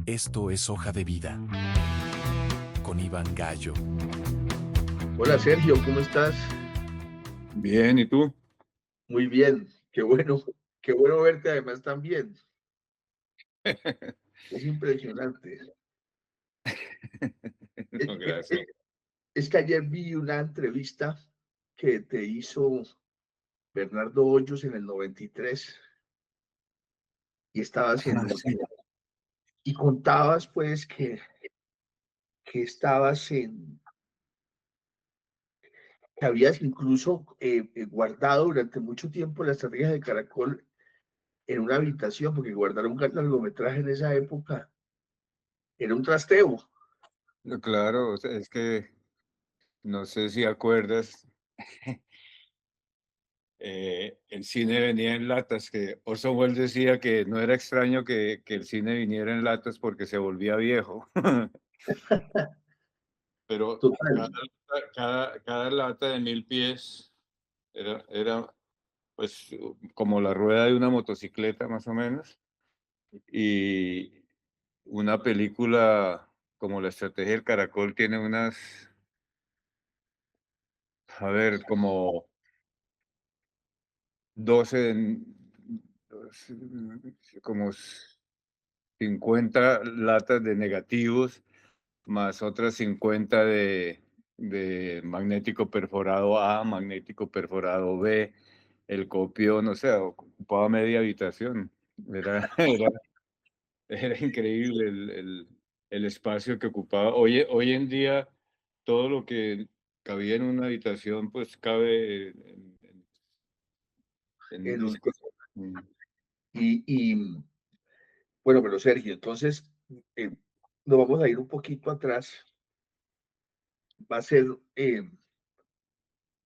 Esto es Hoja de Vida con Iván Gallo. Hola Sergio, ¿cómo estás? Bien, ¿y tú? Muy bien, qué bueno verte además también. Es impresionante. Es, No, es- gracias. es- es que ayer vi una entrevista que te hizo Bernardo Hoyos en el 93 y estabas Ah, sí. y contabas pues que estabas que habías incluso guardado durante mucho tiempo las estrategias de Caracol en una habitación, porque guardar un largometraje en esa época era un trasteo. Claro, o sea, es que no sé si acuerdas, el cine venía en latas, que Orson Welles decía que no era extraño que el cine viniera en latas porque se volvía viejo. Pero Total. cada lata de 1000 pies era pues como la rueda de una motocicleta más o menos. Y una película como La Estrategia del Caracol tiene a ver, como 12, como 50 latas de negativos, más otras 50 de magnético perforado A, magnético perforado B, el copión, o sea, ocupaba media habitación. Era, era, era increíble el espacio que ocupaba. Hoy en día, todo lo que cabía en una habitación, pues cabe en un En un- disco. Mm. y bueno, pero Sergio, entonces eh, nos vamos a ir un poquito atrás. Va a ser, eh,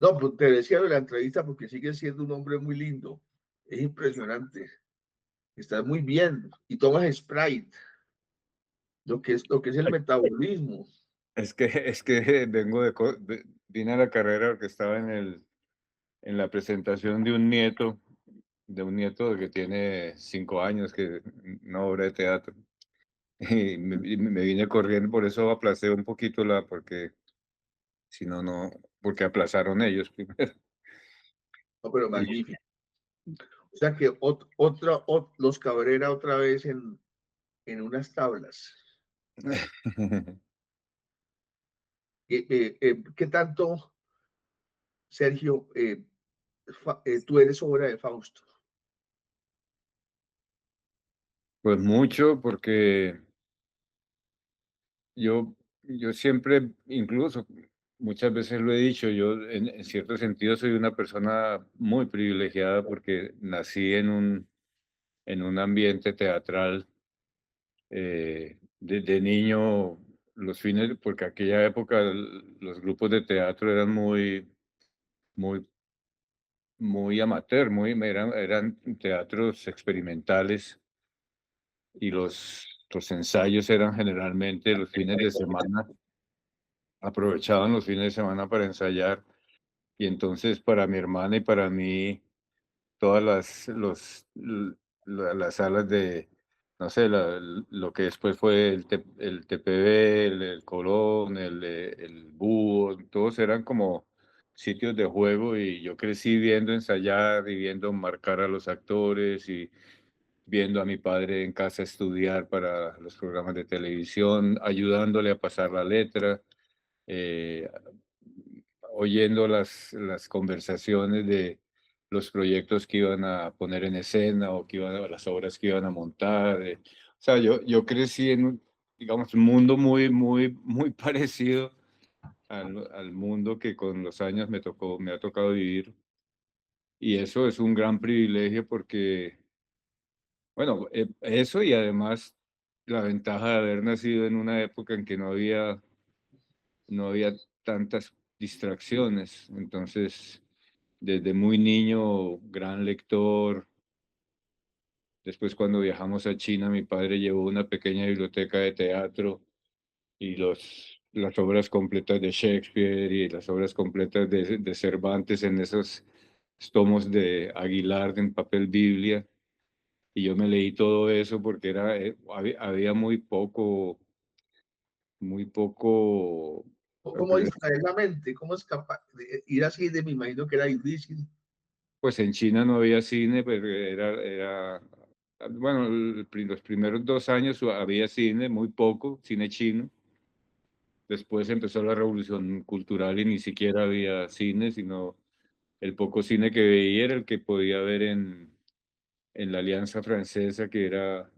no, pues, te decía de la entrevista porque sigue siendo un hombre muy lindo. Es impresionante. Estás muy bien y tomas Sprite, lo que es el metabolismo. Es que vengo vine a la carrera porque estaba en la presentación de un nieto que tiene 5 años, que una obra de teatro. Y me vine corriendo, por eso aplacé un poquito porque si no, no, porque aplazaron ellos primero. No, pero Y magnífico. O sea que los Cabrera otra vez en unas tablas. ¿Qué tanto, Sergio, tú eres obra de Fausto? pues mucho, porque yo siempre, incluso muchas veces lo he dicho, yo en cierto sentido soy una persona muy privilegiada porque nací en un ambiente teatral. De niño, los fines, porque aquella época los grupos de teatro eran muy, muy amateur, eran teatros experimentales, y los ensayos eran generalmente los fines de semana. Aprovechaban los fines de semana para ensayar, y entonces para mi hermana y para mí todas las salas de, no sé, lo que después fue el TPB, el Colón, el Búho, todos eran como sitios de juego, y yo crecí viendo ensayar y viendo marcar a los actores y viendo a mi padre en casa estudiar para los programas de televisión, ayudándole a pasar la letra, eh, oyendo las conversaciones de los proyectos que iban a poner en escena o las obras que iban a montar. O sea, yo crecí en digamos, un mundo muy parecido al mundo que con los años me ha tocado vivir. Y eso es un gran privilegio porque, bueno, eso, y además la ventaja de haber nacido en una época en que no había tantas distracciones. Entonces, desde muy niño, gran lector. Después, cuando viajamos a China, mi padre llevó una pequeña biblioteca de teatro, y las obras completas de Shakespeare y las obras completas de Cervantes en esos tomos de Aguilar en papel Biblia. y yo me leí todo eso porque había muy poco, ¿Cómo pues, distraer la mente? ¿Cómo es capaz de ir así? Me imagino que era difícil. pues en China no había cine, pero bueno, los primeros 2 años había cine, muy poco, cine chino. Después empezó la revolución cultural y ni siquiera había cine, sino el poco cine que veía era el que podía ver en la Alianza Francesa, que era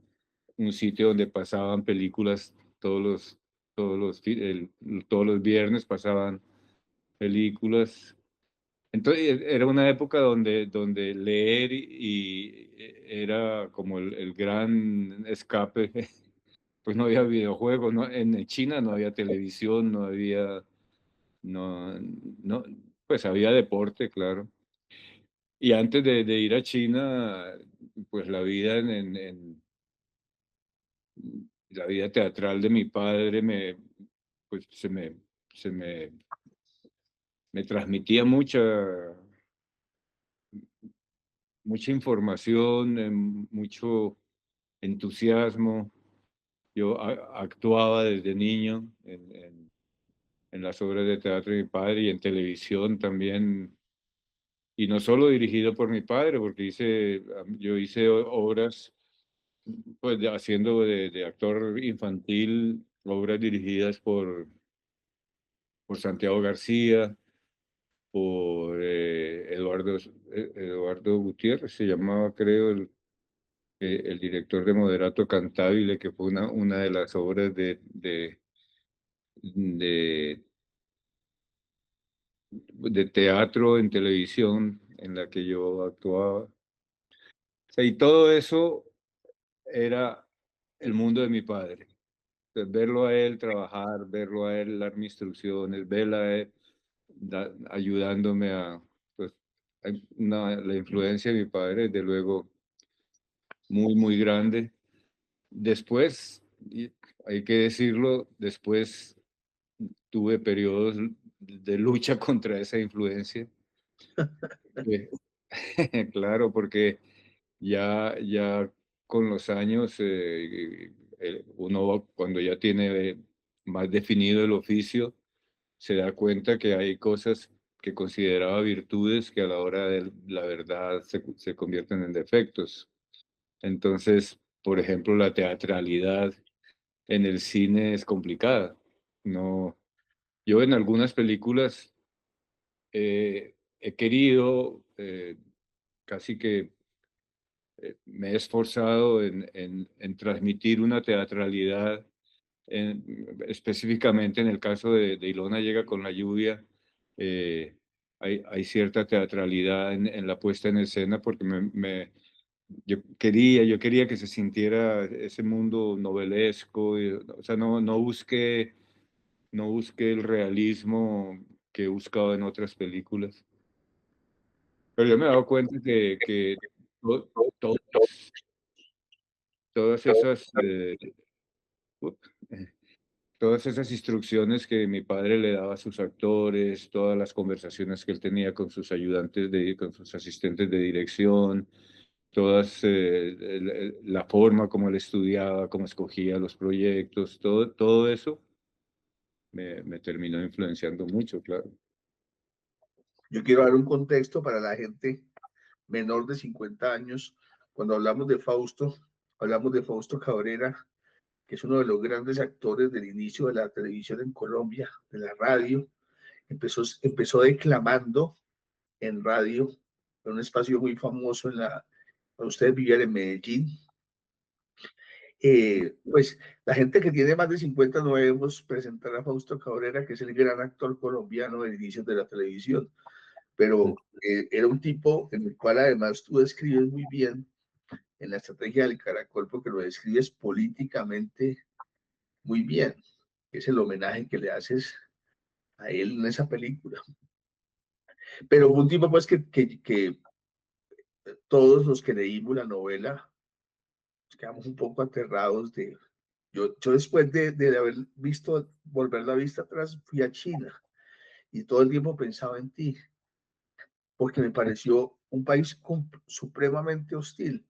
un sitio donde pasaban películas todos los viernes pasaban películas. Entonces era una época donde leer era como el gran escape. Pues no había videojuegos, ¿no? En China no había televisión, no, no, pues había deporte, claro. Y antes de ir a China, pues la vida teatral de mi padre pues se me transmitía mucha información, mucho entusiasmo. Yo actuaba desde niño en las obras de teatro de mi padre y en televisión también, y no solo dirigido por mi padre, porque yo hice obras, pues haciendo de actor infantil, obras dirigidas por Santiago García, por Eduardo Gutiérrez, se llamaba, creo, el director de Moderato Cantabile, que fue una de las obras de, de teatro en televisión en la que yo actuaba. O sea, y todo eso era el mundo de mi padre. Entonces, verlo a él trabajar, verlo a él darme instrucciones, verlo a él ayudándome pues, la influencia de mi padre, desde luego, muy, muy grande. Después, y hay que decirlo, después tuve periodos de lucha contra esa influencia. Eh, Claro, porque ya con los años, uno cuando ya tiene más definido el oficio, se da cuenta que hay cosas que consideraba virtudes que a la hora de la verdad se convierten en defectos. Entonces, por ejemplo, la teatralidad en el cine es complicada. No, yo en algunas películas he querido, casi que me he esforzado en transmitir una teatralidad, específicamente en el caso de Ilona llega con la lluvia. eh, hay cierta teatralidad en la puesta en escena porque yo quería que se sintiera ese mundo novelesco, o sea, no busqué el realismo que he buscado en otras películas. Pero yo me he dado cuenta que to- todas, todas esas, up, eh, todas esas instrucciones que mi padre le daba a sus actores, todas las conversaciones que él tenía con sus con sus asistentes de dirección, la forma como él estudiaba, cómo escogía los proyectos, todo eso me terminó influenciando mucho, claro. Yo quiero dar un contexto para la gente menor de 50 años. Cuando hablamos de Fausto Cabrera, que es uno de los grandes actores del inicio de la televisión en Colombia, de la radio. Empezó declamando en radio, en un espacio muy famoso cuando ustedes vivían en Medellín. Pues la gente que tiene más de 50 no debemos presentar a Fausto Cabrera, que es el gran actor colombiano del inicio de la televisión, pero era un tipo en el cual además tú describes muy bien en la estrategia del Caracol, porque lo describes políticamente muy bien. Es el homenaje que le haces a él en esa película. Pero fue un tipo pues que todos los que leímos la novela nos quedamos un poco aterrados de... Yo después de haber visto, volver la vista atrás, fui a China y todo el tiempo pensaba en ti, porque me pareció un país supremamente hostil.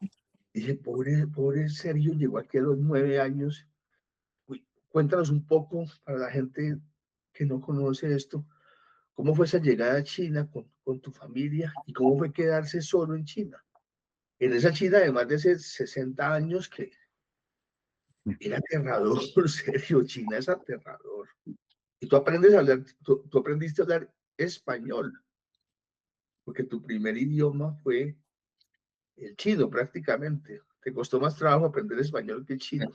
Dije, pobre Sergio, llegó aquí a los 9 años. Uy, cuéntanos un poco para la gente que no conoce esto, ¿cómo fue esa llegada a China con tu familia y cómo fue quedarse solo en China? En esa China de más de 60 años que era aterrador, Sergio, China es aterrador. Y tú aprendes a hablar, tú aprendiste a hablar español, porque tu primer idioma fue el chino prácticamente. Te costó más trabajo aprender español que el chino.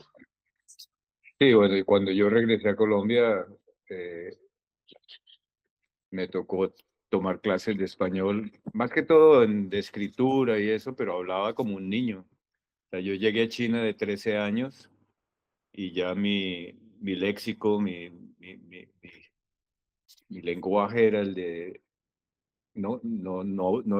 Sí, bueno, y cuando yo regresé a Colombia, eh, me tocó tomar clases de español, más que todo de escritura y eso, pero hablaba como un niño. O sea, yo llegué a China de 13 años y ya mi léxico, mi lenguaje era el de, no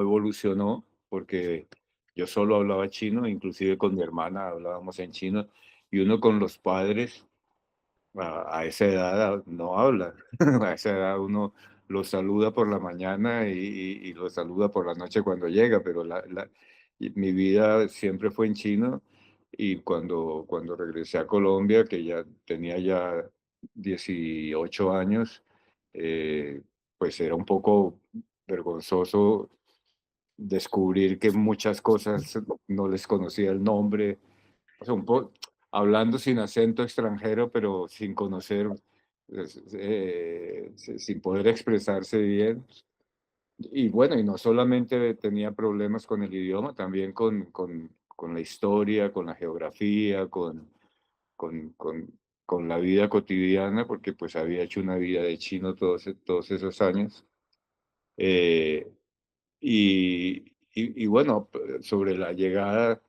evolucionó porque yo solo hablaba chino, inclusive con mi hermana hablábamos en chino, y uno con los padres a esa edad no habla. A esa edad uno lo saluda por la mañana y lo saluda por la noche cuando llega, pero mi vida siempre fue en chino, y cuando regresé a Colombia, que ya tenía ya 18 años, pues era un poco vergonzoso descubrir que muchas cosas no les conocía el nombre, o sea, hablando sin acento extranjero, pero sin conocer, sin poder expresarse bien. Y bueno, y no solamente tenía problemas con el idioma, también con la historia, con la geografía, con, con, con la vida cotidiana, porque pues había hecho una vida de chino todos esos años. Eh, y bueno, sobre la llegada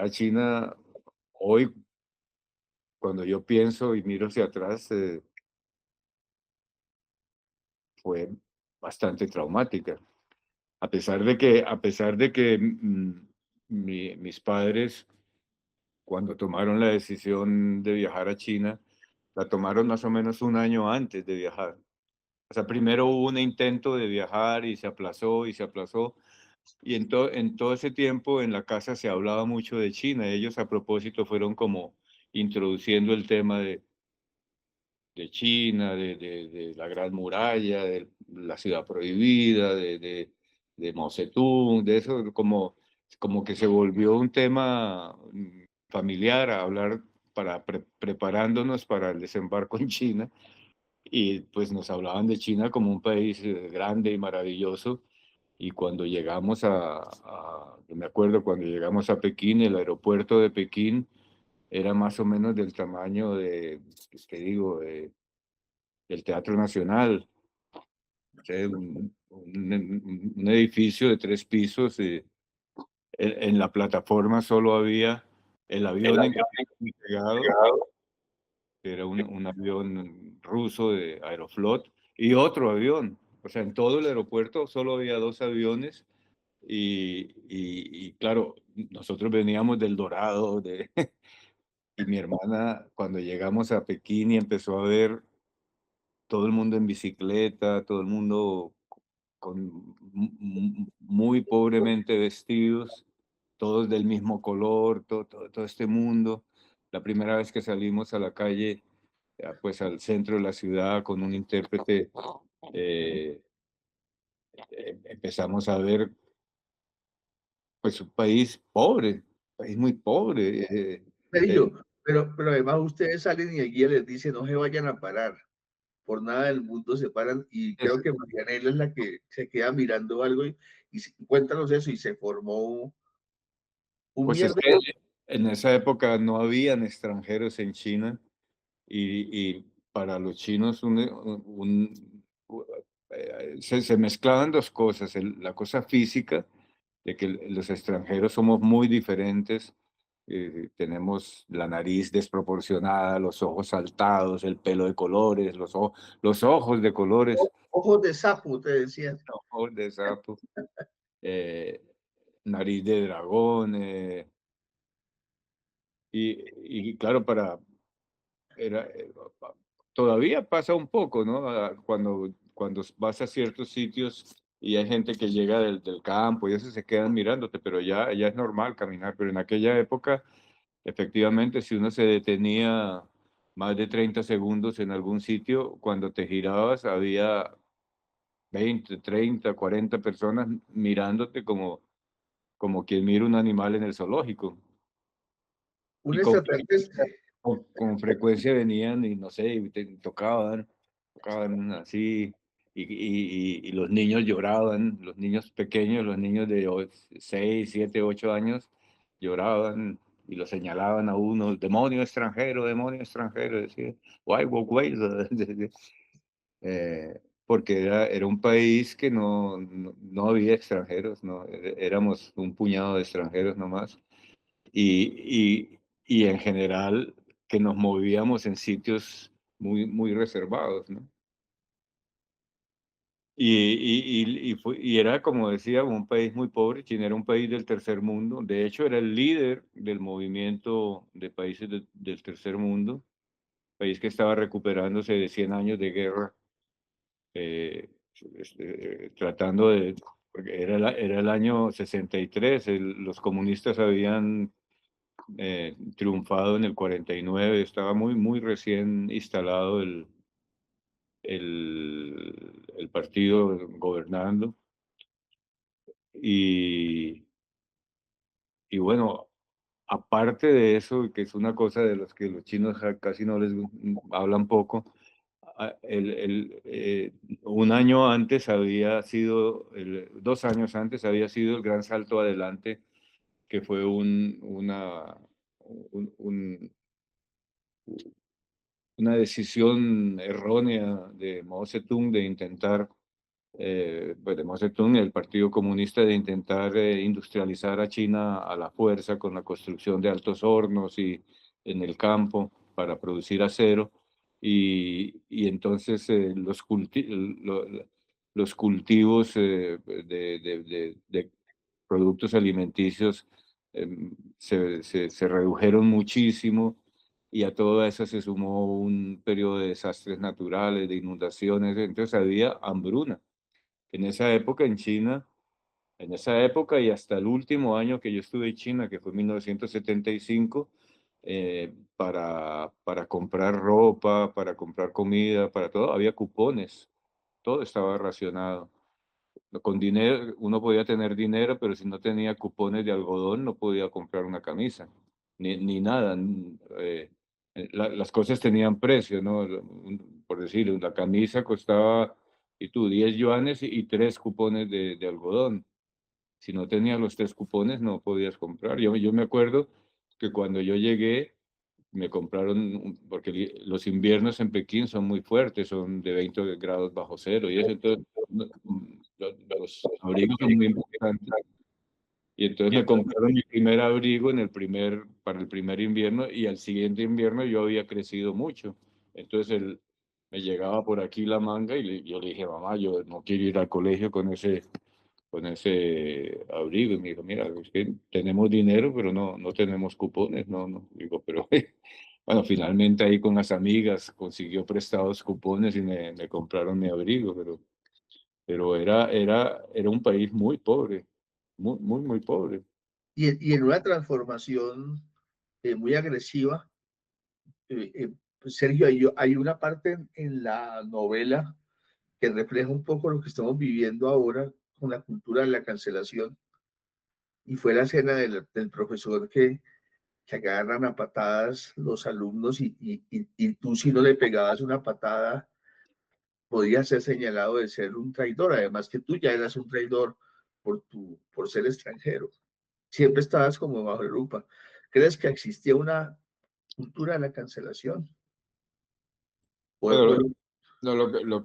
a China, hoy cuando yo pienso y miro hacia atrás, fue bastante traumática. A pesar de que mis padres, cuando tomaron la decisión de viajar a China, la tomaron más o menos un año antes de viajar. O sea, primero hubo un intento de viajar y se aplazó y se aplazó. Y en todo ese tiempo en la casa se hablaba mucho de China. Ellos a propósito fueron como introduciendo el tema de China, de la Gran Muralla, de la Ciudad Prohibida, de Mao Zedong, de eso, como que se volvió un tema familiar a hablar preparándonos para el desembarco en China. Y pues nos hablaban de China como un país grande y maravilloso. Y cuando llegamos yo me acuerdo cuando llegamos a Pekín, el aeropuerto de Pekín era más o menos del tamaño ¿qué digo?, del Teatro Nacional. O sea, un edificio de 3 pisos. En la plataforma solo había el El avión avión pegado, llegado. que era un avión ruso de Aeroflot, y otro avión. O sea, en todo el aeropuerto solo había 2 aviones. Y claro, nosotros veníamos del Dorado, y mi hermana, cuando llegamos a Pekín y empezó a ver todo el mundo en bicicleta, todo el mundo muy pobremente vestidos, todos del mismo color, todo este mundo. La primera vez que salimos a la calle, pues al centro de la ciudad con un intérprete, eh, empezamos a ver pues un país muy pobre. Eh, Sergio, pero además ustedes salen y el guía les dice no se vayan a parar, por nada del mundo se paran y es- creo que Marianela es la que se queda mirando algo y cuéntanos eso y se formó un pues es mierda. que en esa época no habían extranjeros en China. Y para los chinos se mezclaban dos cosas, la cosa física, de que los extranjeros somos muy diferentes, tenemos la nariz desproporcionada, los ojos saltados, el pelo de colores, los ojos de colores, Ojos de sapo, te decían. ojos de sapo, eh, nariz de dragón, y claro, era, todavía pasa un poco, ¿no? Cuando vas a ciertos sitios y hay gente que llega del campo y eso se quedan mirándote, pero ya es normal caminar, pero en aquella época, efectivamente, si uno se detenía más de 30 segundos en algún sitio, cuando te girabas había 20, 30, 40 personas mirándote como quien mira un animal en el zoológico. Un Y extraterrestre. con frecuencia venían y no sé, y tocaban así, y los niños lloraban, los niños pequeños, los niños de 6, 7, 8 años lloraban y lo señalaban a uno, demonio extranjero, decía, why, why, porque era un país que no había extranjeros, no, éramos un puñado de extranjeros nomás, y en general que nos movíamos en sitios muy reservados, ¿no? Y era, como decía, un país muy pobre. China era un país del tercer mundo. De hecho, era el líder del movimiento de países del tercer mundo, país que estaba recuperándose de 100 años de guerra, eh, tratando de, porque era el año 63, los comunistas habían triunfado en el 49, estaba muy recién instalado el partido gobernando. Y, y bueno, aparte de eso, que es una cosa de los que los chinos casi no les hablan poco, un año antes había sido, 2 años antes había sido el gran salto adelante, que fue un, una decisión errónea de Mao Zedong de intentar, pues de Mao Zedong, el Partido Comunista, de intentar industrializar a China a la fuerza con la construcción de altos hornos y en el campo para producir acero. Y entonces los cultivos de productos alimenticios se redujeron muchísimo, y a todo eso se sumó un periodo de desastres naturales, de inundaciones, entonces había hambruna. En esa época en China, en esa época y hasta el último año que yo estuve en China, que fue 1975, para comprar ropa, para comprar comida, para todo, había cupones, todo estaba racionado. Con dinero, uno podía tener dinero, pero si no tenía cupones de algodón, no podía comprar una camisa, ni nada. Las cosas tenían precio, ¿no? Por decir, la camisa costaba, y tú, 10 yuanes y 3 cupones de algodón. Si no tenías los 3 cupones, no podías comprar. Yo me acuerdo que cuando yo llegué, me compraron, porque los inviernos en Pekín son muy fuertes, son de 20 grados bajo cero y eso, entonces los abrigos son muy importantes. Y entonces me compraron mi primer abrigo para el primer invierno, y al siguiente invierno yo había crecido mucho. Entonces me llegaba por aquí la manga y yo le dije, mamá, yo no quiero ir al colegio con ese abrigo. Y me dijo, mira, es que tenemos dinero, pero no tenemos cupones. No. Digo, pero bueno, finalmente ahí con las amigas consiguió prestados cupones y me compraron mi abrigo, pero era un país muy pobre, muy pobre. Y en una transformación muy agresiva. Pues Sergio, hay una parte en la novela que refleja un poco lo que estamos viviendo ahora con la cultura de la cancelación. Y fue la escena del profesor que agarran a patadas los alumnos y tú si no le pegabas una patada podías ser señalado de ser un traidor, además que tú ya eras un traidor por ser extranjero. Siempre estabas como bajo la lupa. ¿Crees que existía una cultura de la cancelación? O, Bueno, o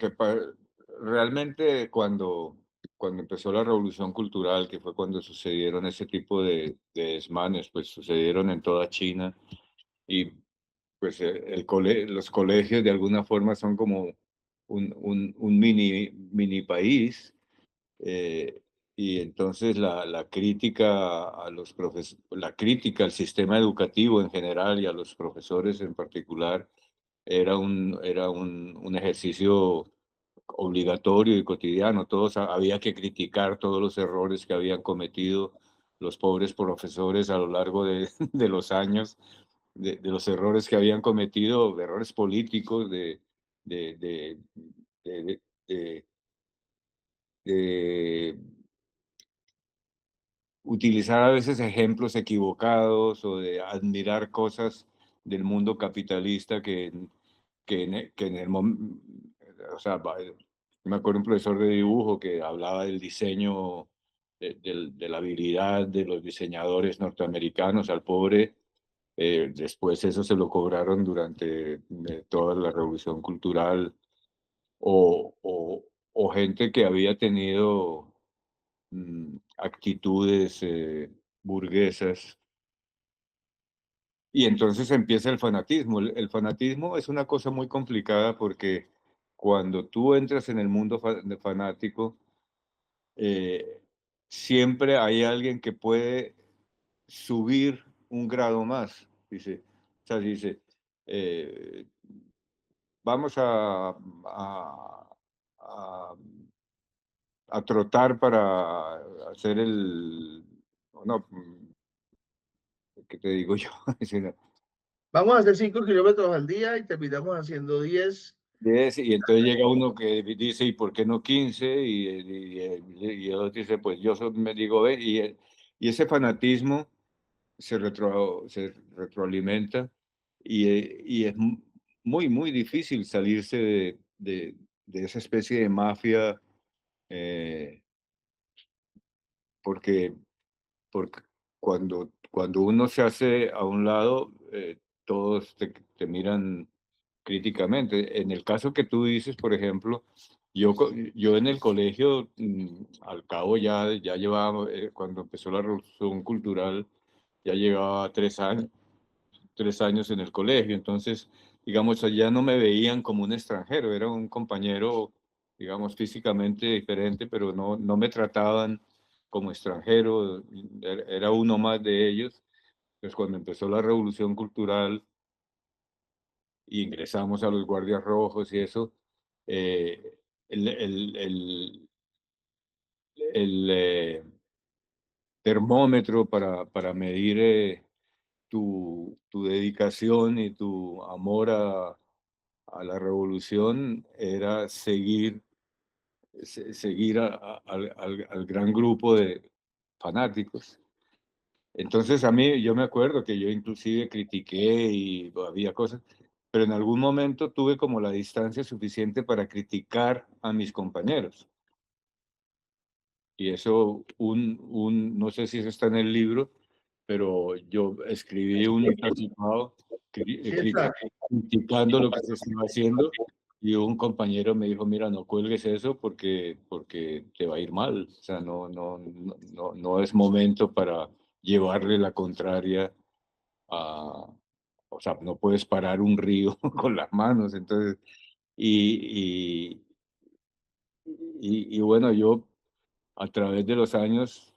realmente cuando empezó la revolución cultural, que fue cuando sucedieron ese tipo de desmanes, pues sucedieron en toda China, y pues los colegios de alguna forma son como un mini país, eh, y entonces la crítica la crítica al sistema educativo en general y a los profesores en particular era un ejercicio obligatorio y cotidiano. Había que criticar todos los errores que habían cometido los pobres profesores a lo largo de, de los años, de los errores que habían cometido, errores políticos, de, de, de, de- de utilizar a veces ejemplos equivocados o de admirar cosas del mundo capitalista que en el momento, o sea, me acuerdo un profesor de dibujo que hablaba del diseño, de la habilidad de los diseñadores norteamericanos al pobre. Después eso se lo cobraron durante toda la revolución cultural o gente que había tenido actitudes burguesas. Y entonces empieza el fanatismo. El fanatismo es una cosa muy complicada porque cuando tú entras en el mundo fanático, eh, siempre hay alguien que puede subir un grado más. Dice, o sea, dice, eh, vamos a, a trotar para hacer el, no, ¿qué te digo yo? Vamos a hacer 5 kilómetros al día y terminamos haciendo 10. Y entonces llega uno que dice, ¿y por qué no 15? Y el otro dice, pues yo me digo, ve, y ese fanatismo se retroalimenta y es muy, muy difícil salirse de esa especie de mafia eh, porque, porque cuando uno se hace a un lado, todos te miran críticamente. En el caso que tú dices, por ejemplo, yo en el colegio, al cabo ya llevaba, cuando empezó la revolución cultural, ya llevaba 3 años, 3 años en el colegio, entonces, digamos, allá no me veían como un extranjero, era un compañero, digamos, físicamente diferente, pero no me trataban como extranjero, era uno más de ellos. Entonces, cuando empezó la revolución cultural, y ingresamos a los guardias rojos y eso, eh, el, el, el, el termómetro para medir tu dedicación y tu amor a la revolución era seguir al gran grupo de fanáticos. Entonces a mí, yo me acuerdo que yo inclusive critiqué y había cosas, pero en algún momento tuve como la distancia suficiente para criticar a mis compañeros. Y eso, no sé si eso está en el libro, pero yo escribí un encasillado Sí, está. criticando lo que se estaba haciendo y un compañero me dijo, mira, no cuelgues eso porque te va a ir mal. O sea, no es momento para llevarle la contraria a... O sea, no puedes parar un río con las manos. Entonces, y, y bueno, yo a través de los años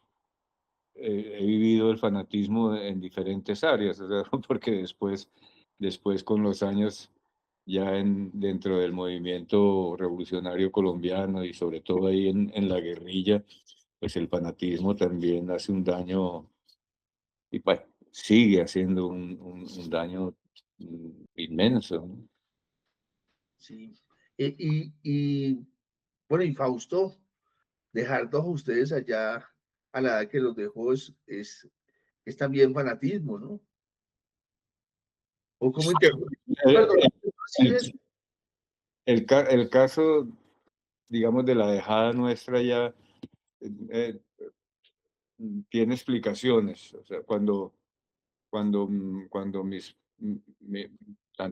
he vivido el fanatismo en diferentes áreas, o sea, porque después con los años, ya dentro del movimiento revolucionario colombiano y sobre todo ahí en la guerrilla, pues el fanatismo también hace un daño y pues, sigue haciendo un daño inmenso, ¿no? Sí. Bueno, y Fausto, dejarlos a ustedes allá a la edad que los dejó es también fanatismo, ¿no? ¿O cómo El, perdón, sí es, el caso, digamos, de la dejada nuestra ya eh, tiene explicaciones. O sea, cuando tanto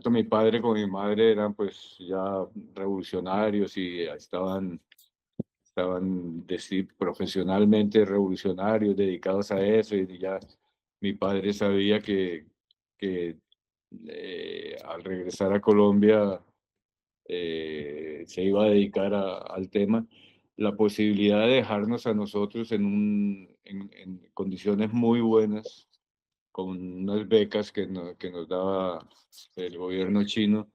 mi padre como mi madre eran pues ya revolucionarios y estaban profesionalmente revolucionarios, dedicados a eso, y ya mi padre sabía que al regresar a Colombia se iba a dedicar al tema, la posibilidad de dejarnos a nosotros en condiciones muy buenas, con unas becas que nos daba el gobierno chino,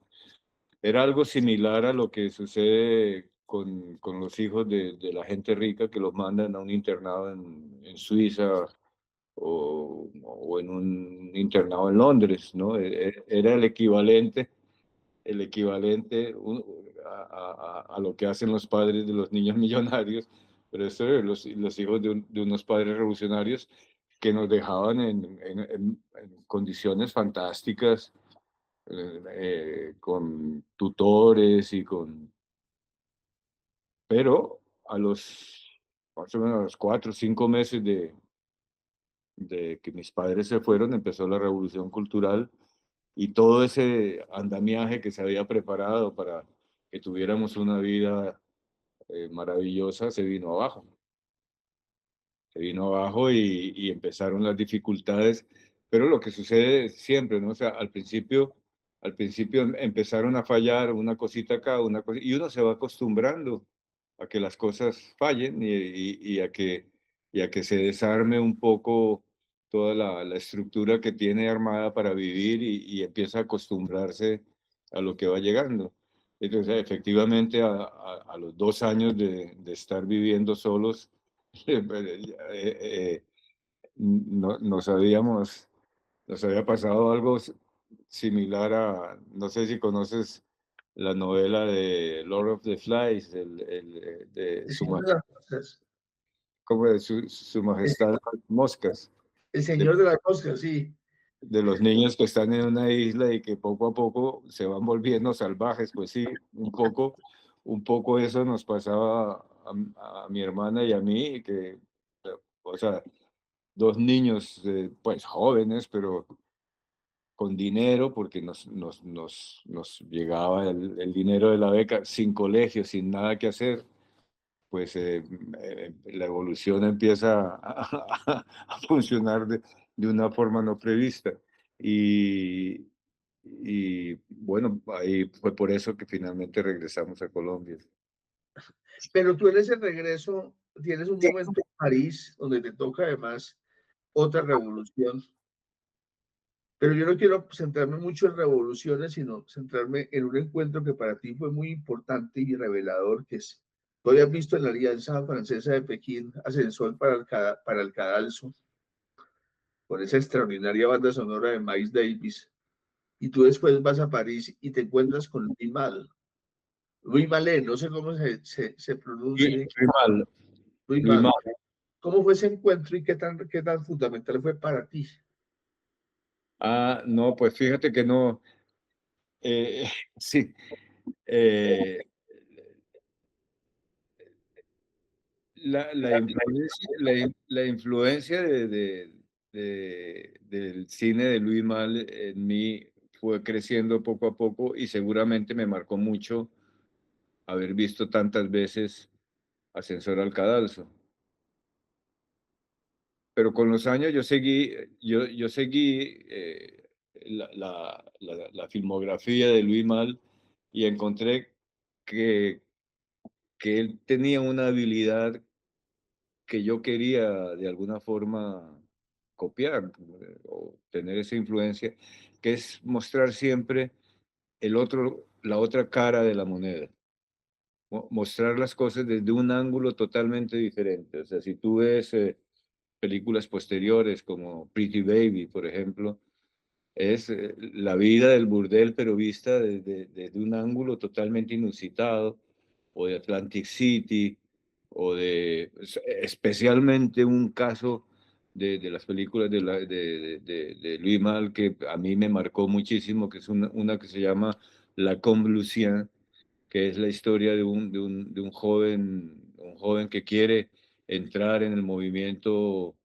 era algo similar a lo que sucede con los hijos de la gente rica que los mandan a un internado en Suiza o en un internado en Londres, ¿no? Era el equivalente a lo que hacen los padres de los niños millonarios, pero eso eran los hijos de unos padres revolucionarios que nos dejaban en condiciones fantásticas, con tutores y con... Pero a los, más o menos a los 4 o 5 meses de que mis padres se fueron, empezó la revolución cultural y todo ese andamiaje que se había preparado para que tuviéramos una vida maravillosa se vino abajo. Se vino abajo y empezaron las dificultades, pero lo que sucede siempre, ¿no? O sea, al principio empezaron a fallar una cosita acá, y uno se va acostumbrando a que las cosas fallen y a que se desarme un poco toda la estructura que tiene armada para vivir y empieza a acostumbrarse a lo que va llegando. Entonces, efectivamente, a los 2 años de estar viviendo solos, no, nos había pasado algo similar no sé si conoces la novela de Lord of the Flies, de El su, Señor de las Moscas. como de su El, majestad las moscas, el de, Señor de las Moscas, sí. de los niños que están en una isla y que poco a poco se van volviendo salvajes. Pues sí, un poco eso nos pasaba a mi hermana y a mí, o sea, dos niños, pues jóvenes, pero con dinero, porque nos llegaba el dinero de la beca, sin colegio, sin nada que hacer, pues la evolución empieza a funcionar de una forma no prevista. Y, y bueno, ahí fue por eso que finalmente regresamos a Colombia. Pero tú en ese regreso tienes un momento en París donde te toca además otra revolución. Pero yo no quiero centrarme mucho en revoluciones, sino centrarme en un encuentro que para ti fue muy importante y revelador, que es, tú habías visto en la Alianza Francesa de Pekín, Ascensor para el Cadalso, con esa extraordinaria banda sonora de Miles Davis, y tú después vas a París y te encuentras con Louis Mallet, no sé cómo se pronuncie, Muy mal, Louis muy mal. Mallet. ¿Cómo fue ese encuentro y qué tan fundamental fue para ti? No, pues fíjate que no. Sí, eh, la influencia del cine de Louis Malle en mí fue creciendo poco a poco y seguramente me marcó mucho haber visto tantas veces Ascensor al Cadalso. Pero con los años yo seguí la filmografía de Louis Malle y encontré que, que él tenía una habilidad que yo quería de alguna forma copiar, o tener esa influencia, que es mostrar siempre la otra cara de la moneda, mostrar las cosas desde un ángulo totalmente diferente. O sea, si tú ves películas posteriores como Pretty Baby, por ejemplo, es la vida del burdel, pero vista desde un ángulo totalmente inusitado, o de Atlantic City, especialmente un caso de las películas de Louis Malle que a mí me marcó muchísimo, que es una que se llama La Convulsion, que es la historia de un joven que quiere entrar en el movimiento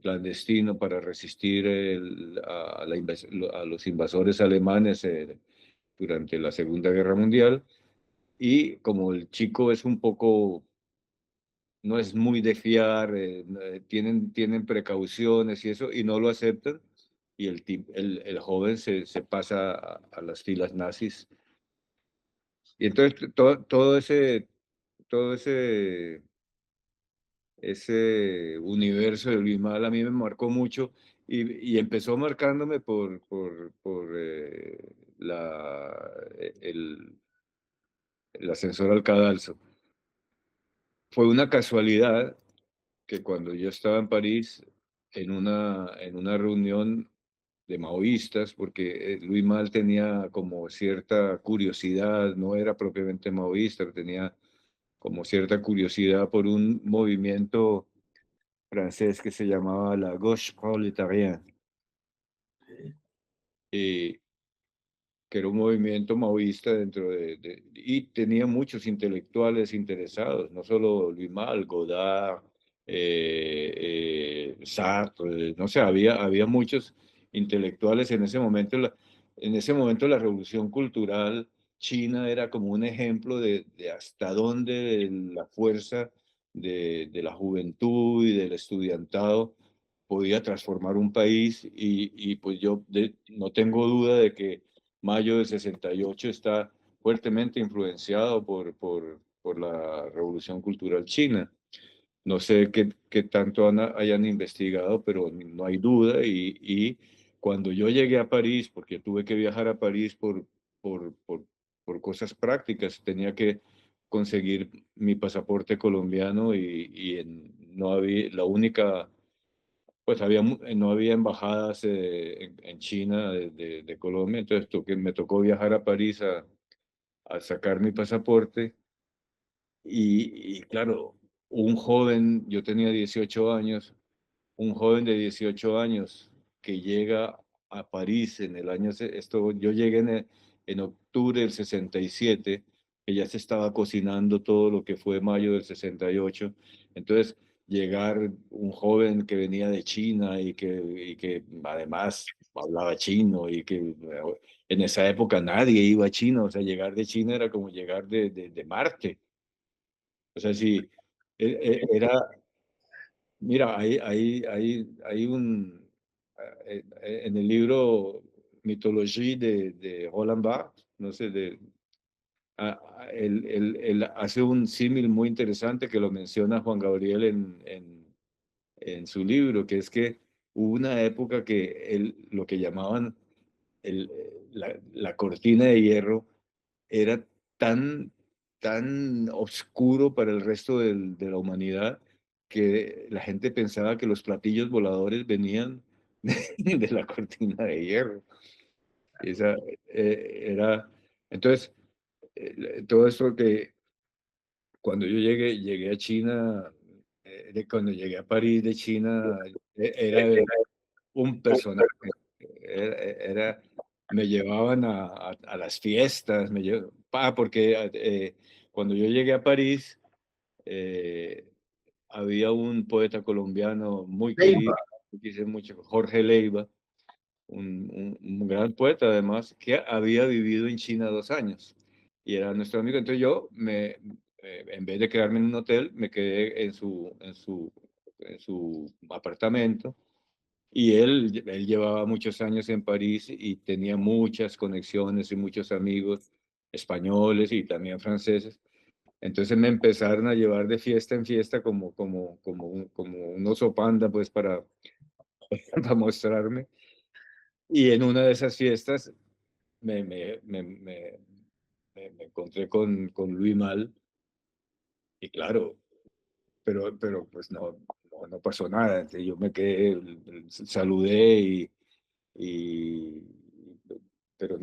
clandestino para resistir a los invasores alemanes durante la Segunda Guerra Mundial. Y como el chico es un poco, no es muy de fiar, tienen precauciones y eso, y no lo aceptan, y el joven se pasa a las filas nazis. Y entonces todo ese universo de Luis Mal a mí me marcó mucho y empezó marcándome por el ascensor al cadalso. Fue una casualidad que cuando yo estaba en París, en una reunión de maoístas, porque Louis Malle tenía como cierta curiosidad, no era propiamente maoísta, pero tenía como cierta curiosidad por un movimiento francés que se llamaba la Gauche Prolétarienne, eh, que era un movimiento maoísta dentro y tenía muchos intelectuales interesados, no solo Louis Malle, Godard, Sartre, no sé, había muchos intelectuales en ese momento. En ese momento la revolución cultural china era como un ejemplo de hasta dónde la fuerza de la juventud y del estudiantado podía transformar un país y pues yo no tengo duda de que mayo del 68 está fuertemente influenciado por la Revolución Cultural China. No sé qué tanto hayan investigado, pero no hay duda. Y cuando yo llegué a París, porque tuve que viajar a París por, por, por cosas prácticas, tenía que conseguir mi pasaporte colombiano no había, la única, pues no había embajadas en China de Colombia, entonces me tocó viajar a París a sacar mi pasaporte y claro, un joven, yo tenía 18 años, un joven de 18 años que llega a París en el año, yo llegué en octubre del 67, que ya se estaba cocinando todo lo que fue mayo del 68, entonces llegar un joven que venía de China y que además hablaba chino y que en esa época nadie iba a China, o sea, llegar de China era como llegar de Marte, o sea, sí, era, mira, hay en el libro Mitología de Roland Barthes, no sé, él hace un símil muy interesante que lo menciona Juan Gabriel en su libro, que es que hubo una época que lo que llamaban la cortina de hierro era tan, tan oscuro para el resto de la humanidad que la gente pensaba que los platillos voladores venían de la cortina de hierro. Esa era, entonces, todo esto que cuando yo llegué a China, cuando llegué a París de China, era un personaje. Era, me llevaban a las fiestas, porque cuando yo llegué a París, eh, había un poeta colombiano muy querido, Neiva, que quise mucho, Jorge Leiva, un gran poeta además, que había vivido en China 2 años y era nuestro amigo. Entonces en vez de quedarme en un hotel, me quedé en su apartamento y él llevaba muchos años en París y tenía muchas conexiones y muchos amigos españoles y también franceses. Entonces me empezaron a llevar de fiesta en fiesta como un oso panda, pues para mostrarme. Y en una de esas fiestas me, me, me, me, me encontré con Louis Mal y claro, pero pues no pasó nada. Entonces yo me quedé, saludé y pero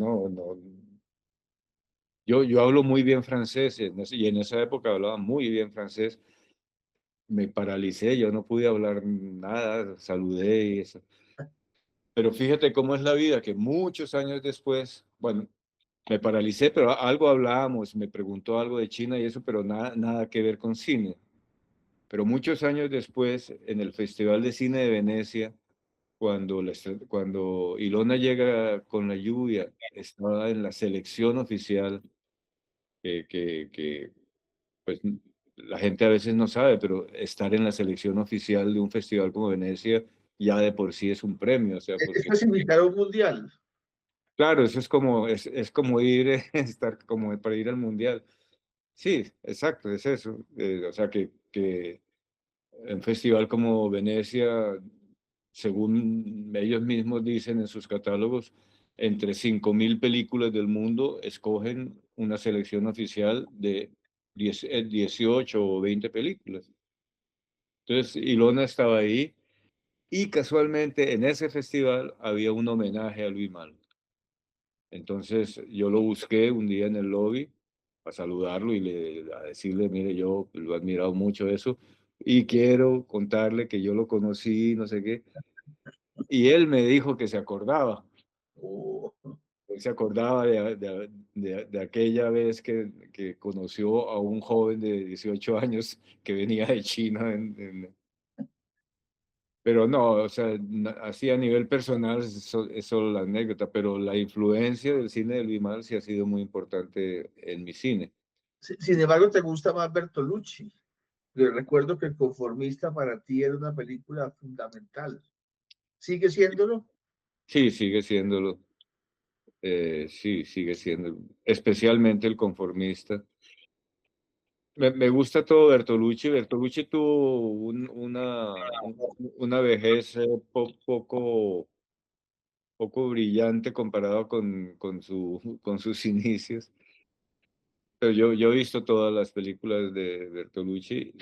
yo hablo muy bien francés y en esa época hablaba muy bien francés. Me paralicé, yo no pude hablar nada, saludé y eso. Pero fíjate cómo es la vida, que muchos años después, bueno, me paralicé, pero algo hablábamos, me preguntó algo de China y eso, pero nada que ver con cine. Pero muchos años después, en el Festival de Cine de Venecia, cuando Ilona llega con la lluvia, estaba en la selección oficial, que pues la gente a veces no sabe, pero estar en la selección oficial de un festival como Venecia ya de por sí es un premio, o sea, es porque clasificar a un mundial. claro, eso es como ir, estar como para ir al mundial. Sí, exacto, es eso. O sea, que en un festival como Venecia según ellos mismos dicen en sus catálogos, entre 5.000 películas del mundo escogen una selección oficial de 18 o 20 películas. Entonces, Ilona estaba ahí y casualmente en ese festival había un homenaje a Luis Mal. Entonces yo lo busqué un día en el lobby a saludarlo y a decirle, mire, yo lo he admirado mucho eso y quiero contarle que yo lo conocí, no sé qué. Y él me dijo que se acordaba. Oh, Él se acordaba de aquella vez que conoció a un joven de 18 años que venía de China. Pero no, o sea, así a nivel personal es solo la anécdota, pero la influencia del cine de Luis Mal sí ha sido muy importante en mi cine. sin embargo, te gusta más Bertolucci. Yo recuerdo que El Conformista para ti era una película fundamental. ¿Sigue siéndolo? Sí, sigue siéndolo. Sí, sigue siendo, especialmente El Conformista. Me gusta todo Bertolucci. Bertolucci tuvo una vejez poco brillante comparado con sus inicios. Pero yo he visto todas las películas de Bertolucci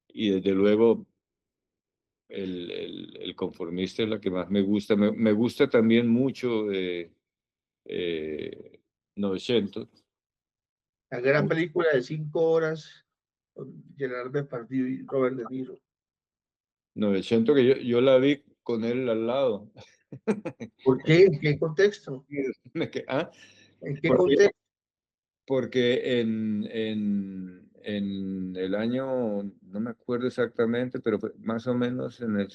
y desde luego el Conformista es la que más me gusta. Me gusta también mucho eh, 900. La gran película de 5 horas con Gerard Depardieu y Robert De Niro. 900 que yo la vi con él al lado. ¿Por qué? ¿En qué contexto? Ah, ¿En qué porque, contexto? porque en el año, no me acuerdo exactamente, pero fue más o menos en el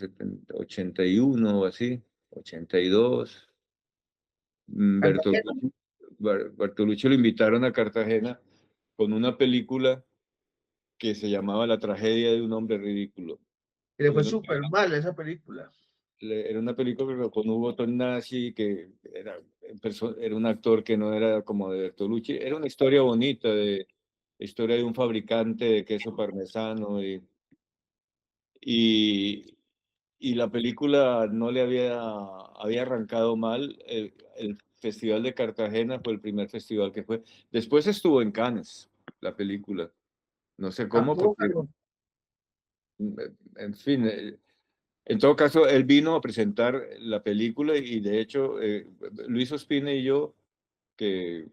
81 o así, 82, ¿Cartagena? Bertolucci lo invitaron a Cartagena con una película que se llamaba La tragedia de un hombre ridículo. Y le Y fue una, súper mal esa película. era una película con Hugo Tognazzi, que era un actor que no era como de Bertolucci. Era una historia bonita, historia de un fabricante de queso parmesano y, y la película no le había arrancado mal. El Festival de Cartagena fue el primer festival que fue. Después estuvo en Cannes, la película. No sé ¿A cómo, porque, poco? en fin, en todo caso, él vino a presentar la película y de hecho, Luis Ospina y yo, que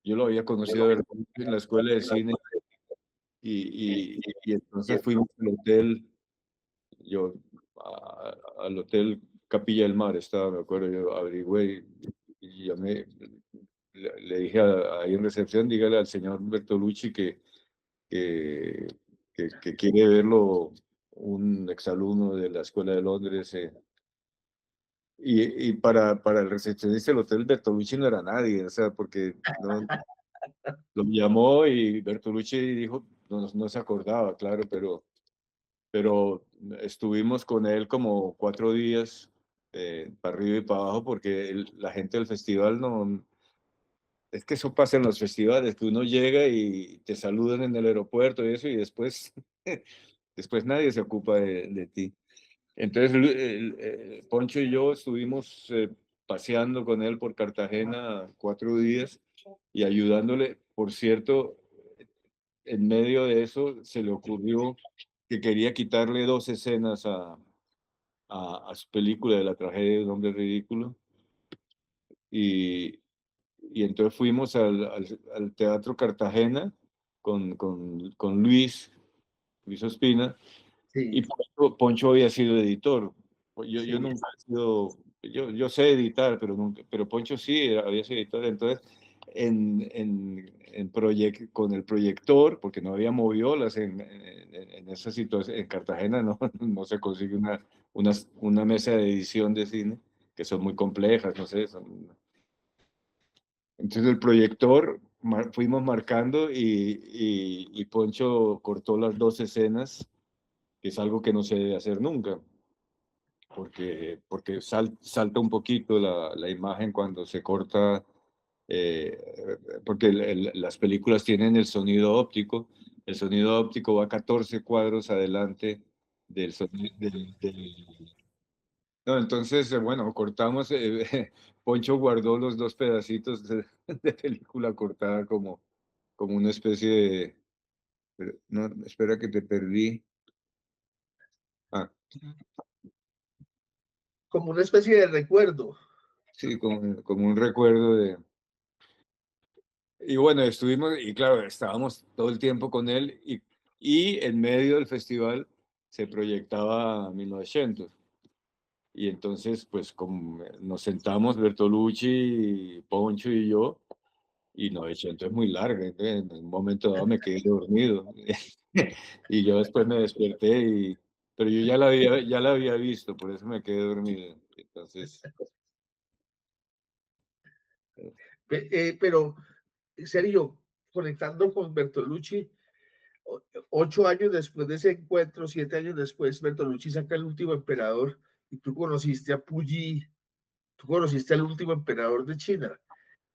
yo lo había conocido en la escuela de cine y entonces fuimos al hotel, yo al hotel Capilla del Mar estaba, me acuerdo, yo averigüé y llamé, le dije ahí en recepción, dígale al señor Bertolucci que, que quiere verlo un exalumno de la Escuela de Londres. Y para el recepcionista del hotel, Bertolucci no era nadie, o sea, porque no, lo llamó y Bertolucci dijo, no se acordaba, claro, pero estuvimos con él como 4 días, para arriba y para abajo, porque la gente del festival no, es que eso pasa en los festivales, que uno llega y te saludan en el aeropuerto y eso, y después, después nadie se ocupa de ti. Entonces, Poncho y yo estuvimos paseando con él por Cartagena 4 días y ayudándole. Por cierto, en medio de eso se le ocurrió que quería quitarle 2 escenas a su película de la tragedia de un hombre ridículo. Y, y entonces fuimos al Teatro Cartagena con Luis Ospina. Y Sí. Poncho había sido editor. Yo Sí. nunca he sido, yo sé editar, pero Poncho sí había sido editor. Entonces, con el proyector, porque no había moviolas en esa situación, en Cartagena no, no se consigue una mesa de edición de cine, que son muy complejas, no sé. Entonces, el proyector fuimos marcando y Poncho cortó las 2 escenas, que es algo que no se debe hacer nunca, porque salta un poquito la imagen cuando se corta, eh, porque las películas tienen el sonido óptico va 14 cuadros adelante No, entonces, bueno, cortamos, Poncho guardó los dos pedacitos de película cortada como una especie de, no, espera que te perdí. Ah, como una especie de recuerdo. sí, como un recuerdo de... Y bueno, estuvimos, y claro, estábamos todo el tiempo con él, y en medio del festival se proyectaba 1900. Y entonces, pues, como nos sentamos, Bertolucci, Poncho y yo, y 900 es muy larga. Entonces, en un momento dado me quedé dormido. Y yo después me desperté, pero yo ya la había visto, por eso me quedé dormido. Entonces, Pero, Sergio, conectando con Bertolucci, 8 años después de ese encuentro, 7 años después, Bertolucci saca El último emperador y tú conociste a Puyi, tú conociste al último emperador de China.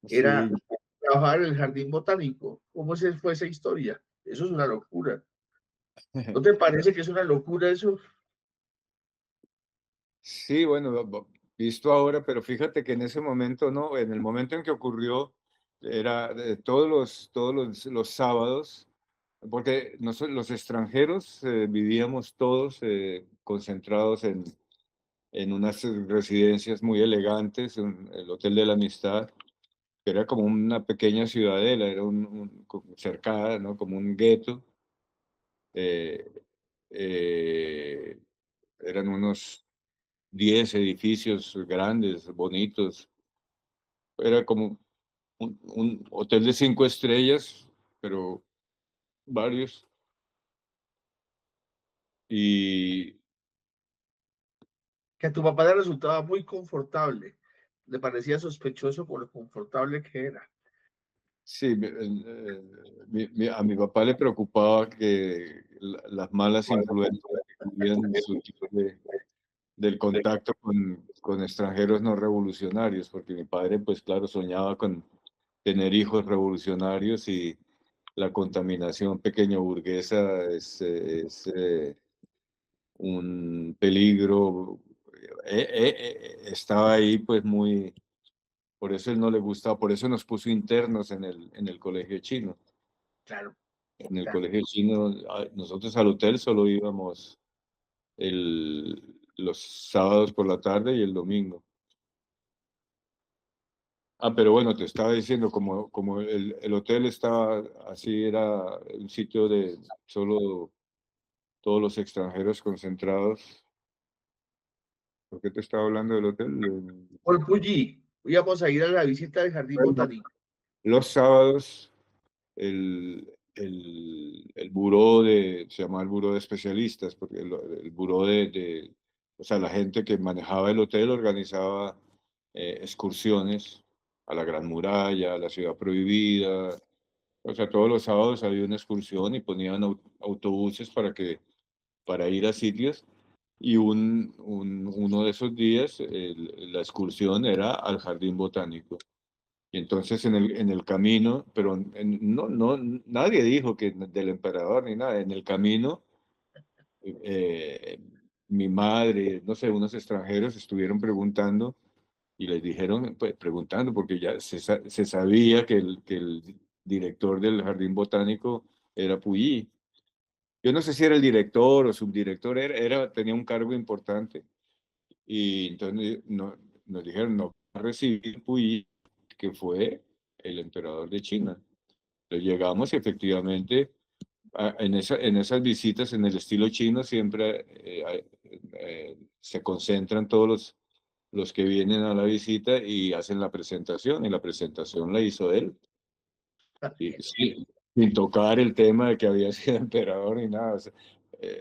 Era sí, trabajar en el jardín botánico. ¿Cómo fue esa historia? Eso es una locura. ¿No te parece que es una locura eso? sí, bueno, visto ahora, pero fíjate que en ese momento, no, en el momento en que ocurrió, era todos los sábados, porque nosotros los extranjeros vivíamos todos concentrados en unas residencias muy elegantes, el Hotel de la Amistad, que era como una pequeña ciudadela, era cercada, ¿no? Como un gueto. eh, eh, Eran unos 10 edificios grandes, bonitos. Era como un hotel de 5 estrellas, pero varios. Y Que a tu papá le resultaba muy confortable. Le parecía sospechoso por lo confortable que era. sí, a mi papá le preocupaba que las malas influencias que podían surgir del contacto con extranjeros no revolucionarios, porque mi padre, pues claro, soñaba con tener hijos revolucionarios, y la contaminación pequeño burguesa es un peligro. Estaba ahí pues muy, por eso él no le gustaba, por eso nos puso internos en el colegio chino. Claro, En el claro. colegio chino, nosotros al hotel solo íbamos los sábados por la tarde y el domingo. Pero bueno, te estaba diciendo, como el hotel estaba así, era un sitio de solo todos los extranjeros concentrados. ¿Por qué te estaba hablando del hotel? Por Puyi, íbamos a ir a la visita del jardín Bueno, botánico. los sábados, el buró se llama el buró de especialistas, porque el buró o sea, la gente que manejaba el hotel organizaba excursiones a la Gran Muralla, a la Ciudad Prohibida. O sea, todos los sábados había una excursión y ponían autobuses para ir a sitios, y uno de esos días la excursión era al Jardín Botánico. Y entonces en el camino, pero no, nadie dijo que del emperador ni nada. En el camino, eh, mi madre, no sé, unos extranjeros estuvieron preguntando, y les dijeron, pues preguntando, porque ya se sabía que el director del Jardín Botánico era Puyi. Yo no sé si era el director o subdirector, tenía un cargo importante. Y entonces nos dijeron, no va a recibir Puyi, que fue el emperador de China. Entonces llegamos y efectivamente en esas visitas en el estilo chino siempre se concentran todos los que vienen a la visita y hacen la presentación, y la presentación la hizo él. Y sí, sin tocar el tema de que había sido emperador ni nada. O sea,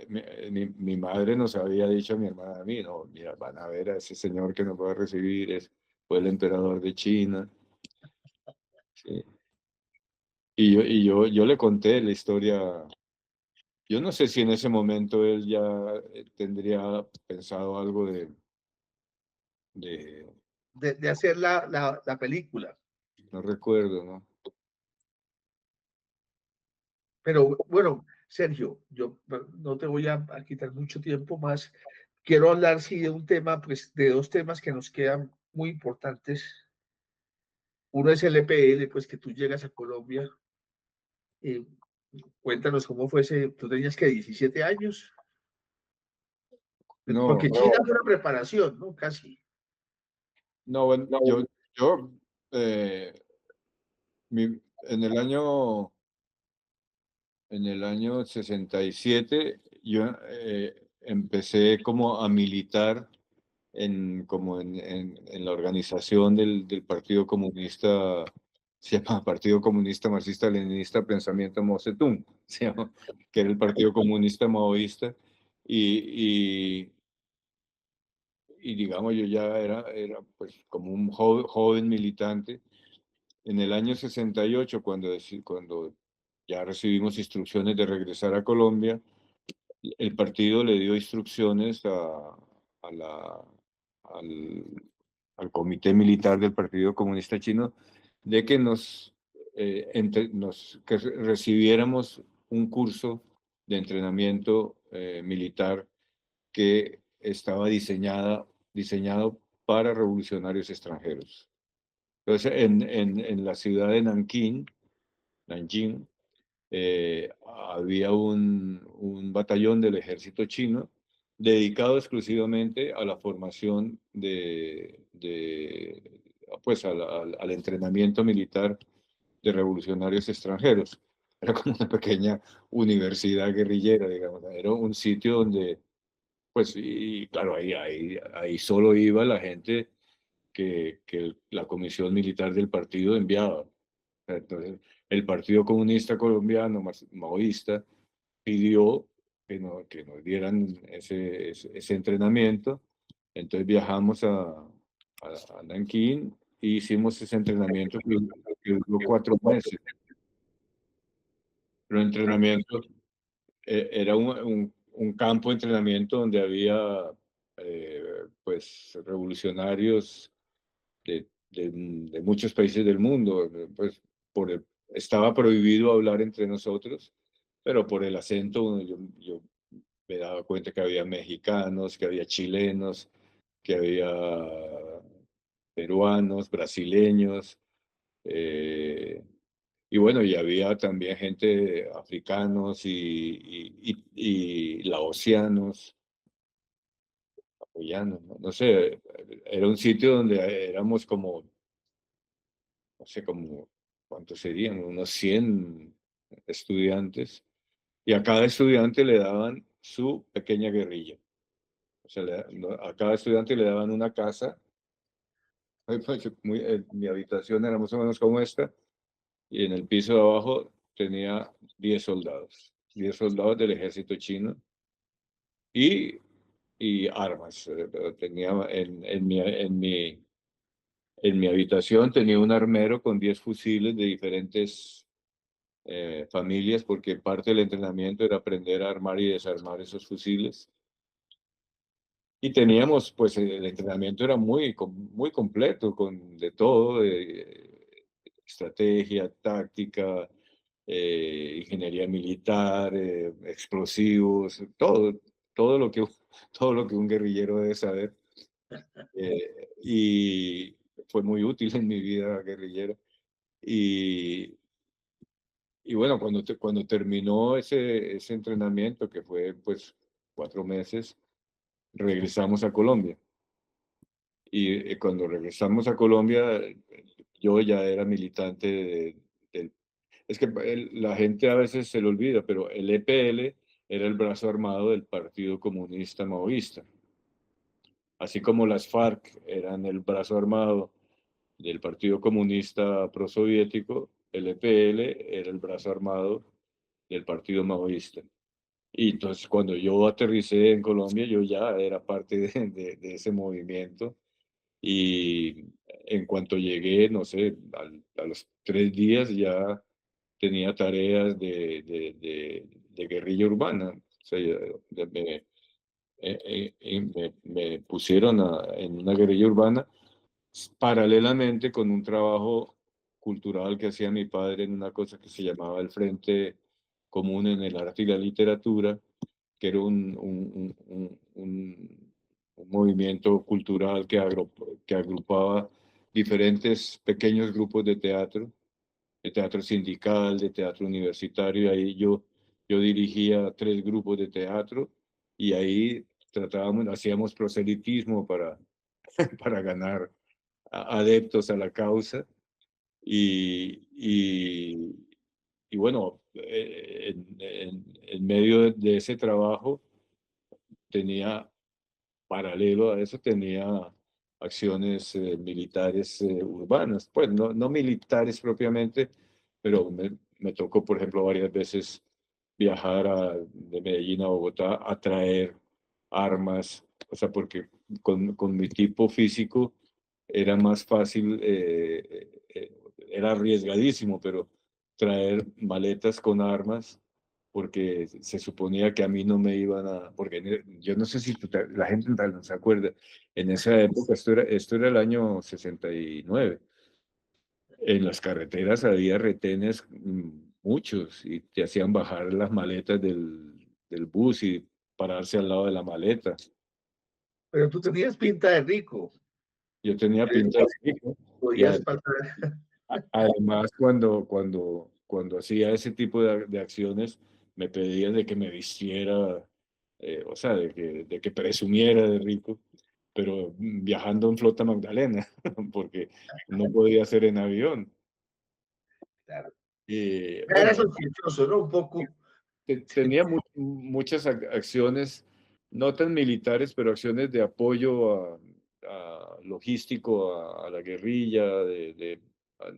mi madre nos había dicho a mi hermana, a mí, no, mira, van a ver a ese señor que nos va a recibir, fue el emperador de China. Sí. Y yo le conté la historia. Yo no sé si en ese momento él ya tendría pensado algo de, de hacer la película. no recuerdo, ¿no? Pero bueno, Sergio, yo no te voy a quitar mucho tiempo más. Quiero hablar, sí, de un tema, pues, de dos temas que nos quedan muy importantes. Uno es el EPL, pues, que tú llegas a Colombia. eh, Cuéntanos cómo fue ese, tú tenías que 17 años, No, porque China fue una preparación, ¿no? Casi. no, bueno, yo eh, en el año 67 yo empecé como a militar en la organización del Partido Comunista, se llama Partido Comunista Marxista-Leninista Pensamiento Mao Zedong, se llama, que era el Partido Comunista Maoísta, y, y digamos, yo ya era pues como un joven militante. En el año 68, cuando ya recibimos instrucciones de regresar a Colombia, el partido le dio instrucciones a al, al Comité Militar del Partido Comunista Chino de que que recibiéramos un curso de entrenamiento militar que estaba diseñado para revolucionarios extranjeros. Entonces, en la ciudad de Nanjing, había un batallón del ejército chino dedicado exclusivamente a la formación pues al entrenamiento militar de revolucionarios extranjeros. Era como una pequeña universidad guerrillera, digamos. Era un sitio donde, pues, y claro, ahí solo iba la gente que la comisión militar del partido enviaba. Entonces, el Partido Comunista Colombiano, maoísta, pidió que nos dieran ese entrenamiento. Entonces viajamos a Nankín y hicimos ese entrenamiento que duró 4 meses. Pero el entrenamiento era un campo de entrenamiento donde había pues revolucionarios de muchos países del mundo. Pues estaba prohibido hablar entre nosotros, pero por el acento yo me daba cuenta que había mexicanos, que había chilenos, que había peruanos, brasileños, eh, y bueno, y había también gente africanos y laosianos, hawaianos, no sé, era un sitio donde éramos como, no sé, como, ¿cuántos serían? Unos 100 estudiantes, y a cada estudiante le daban su pequeña guerrilla. O sea, a cada estudiante le daban una casa. Pues, mi habitación era más o menos como esta, y en el piso de abajo tenía 10 soldados, 10 soldados del ejército chino y, y armas. Tenía en mi habitación tenía un armero con 10 fusiles de diferentes familias, porque parte del entrenamiento era aprender a armar y desarmar esos fusiles. Y teníamos, pues el entrenamiento era muy completo, con de todo, estrategia, táctica, ingeniería militar, explosivos, todo lo que, todo lo que un guerrillero debe saber. Y fue muy útil en mi vida guerrillera. Y, y bueno, cuando terminó ese entrenamiento, que fue pues 4 meses, regresamos a Colombia. Y cuando regresamos a Colombia, yo ya era militante del... Es que la gente a veces se lo olvida, pero el EPL era el brazo armado del Partido Comunista Maoísta. Así como las FARC eran el brazo armado del Partido Comunista Prosoviético, el EPL era el brazo armado del Partido Maoísta. Y entonces cuando yo aterricé en Colombia, yo ya era parte de ese movimiento. Y en cuanto llegué, no sé, a los 3 días ya tenía tareas de guerrilla urbana. O sea, me pusieron en una guerrilla urbana paralelamente con un trabajo cultural que hacía mi padre en una cosa que se llamaba el Frente común en el arte y la literatura, que era un movimiento cultural que agrupaba diferentes pequeños grupos de teatro sindical, de teatro universitario. Y ahí yo dirigía 3 grupos de teatro y ahí hacíamos proselitismo para ganar adeptos a la causa. Y, y bueno, en medio de ese trabajo tenía, paralelo a eso, tenía acciones militares urbanas, pues no militares propiamente, pero me tocó, por ejemplo, varias veces viajar de Medellín a Bogotá a traer armas, o sea, porque con mi tipo físico era más fácil, era arriesgadísimo, pero traer maletas con armas, porque se suponía que a mí no me iban a, porque yo no sé si la gente no se acuerda, en esa época, esto era el año 69, en las carreteras había retenes, muchos, y te hacían bajar las maletas del bus y pararse al lado de la maleta. Pero tú tenías pinta de rico. Yo tenía pinta de rico, y Podías pasar. además cuando hacía ese tipo de acciones, me pedían de que me vistiera, o sea, de que presumiera de rico, pero viajando en flota Magdalena, porque no podía ser en avión. Claro. Era Bueno, sospechoso, ¿no? Un poco. tenía muchas acciones, no tan militares, pero acciones de apoyo logístico a la guerrilla, a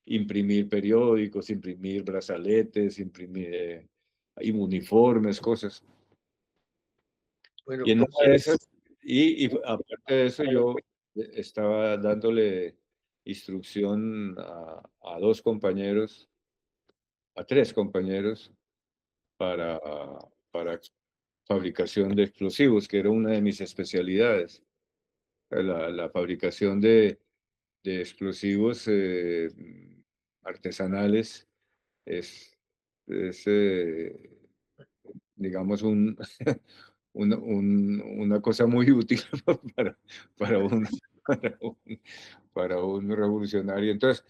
imprimir periódicos, imprimir brazaletes, imprimir uniformes, cosas. Y Bueno, en una de esas, y aparte de eso, yo estaba dándole instrucción a 2 compañeros, a 3 compañeros, para, para fabricación de explosivos, que era una de mis especialidades. La fabricación de explosivos artesanales es, digamos, una cosa muy útil para, para un, para un, para un revolucionario. Entonces,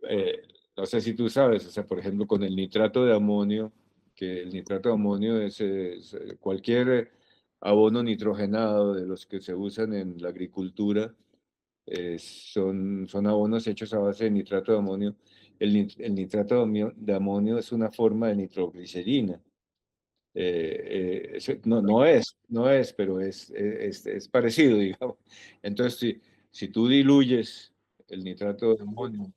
eh, no sé si tú sabes, o sea, por ejemplo, con el nitrato de amonio, que el nitrato de amonio es cualquier abono nitrogenado de los que se usan en la agricultura, son abonos hechos a base de nitrato de amonio. El nitrato de amonio es una forma de nitroglicerina. No es, pero es parecido, digamos. Entonces, si tú diluyes el nitrato de amonio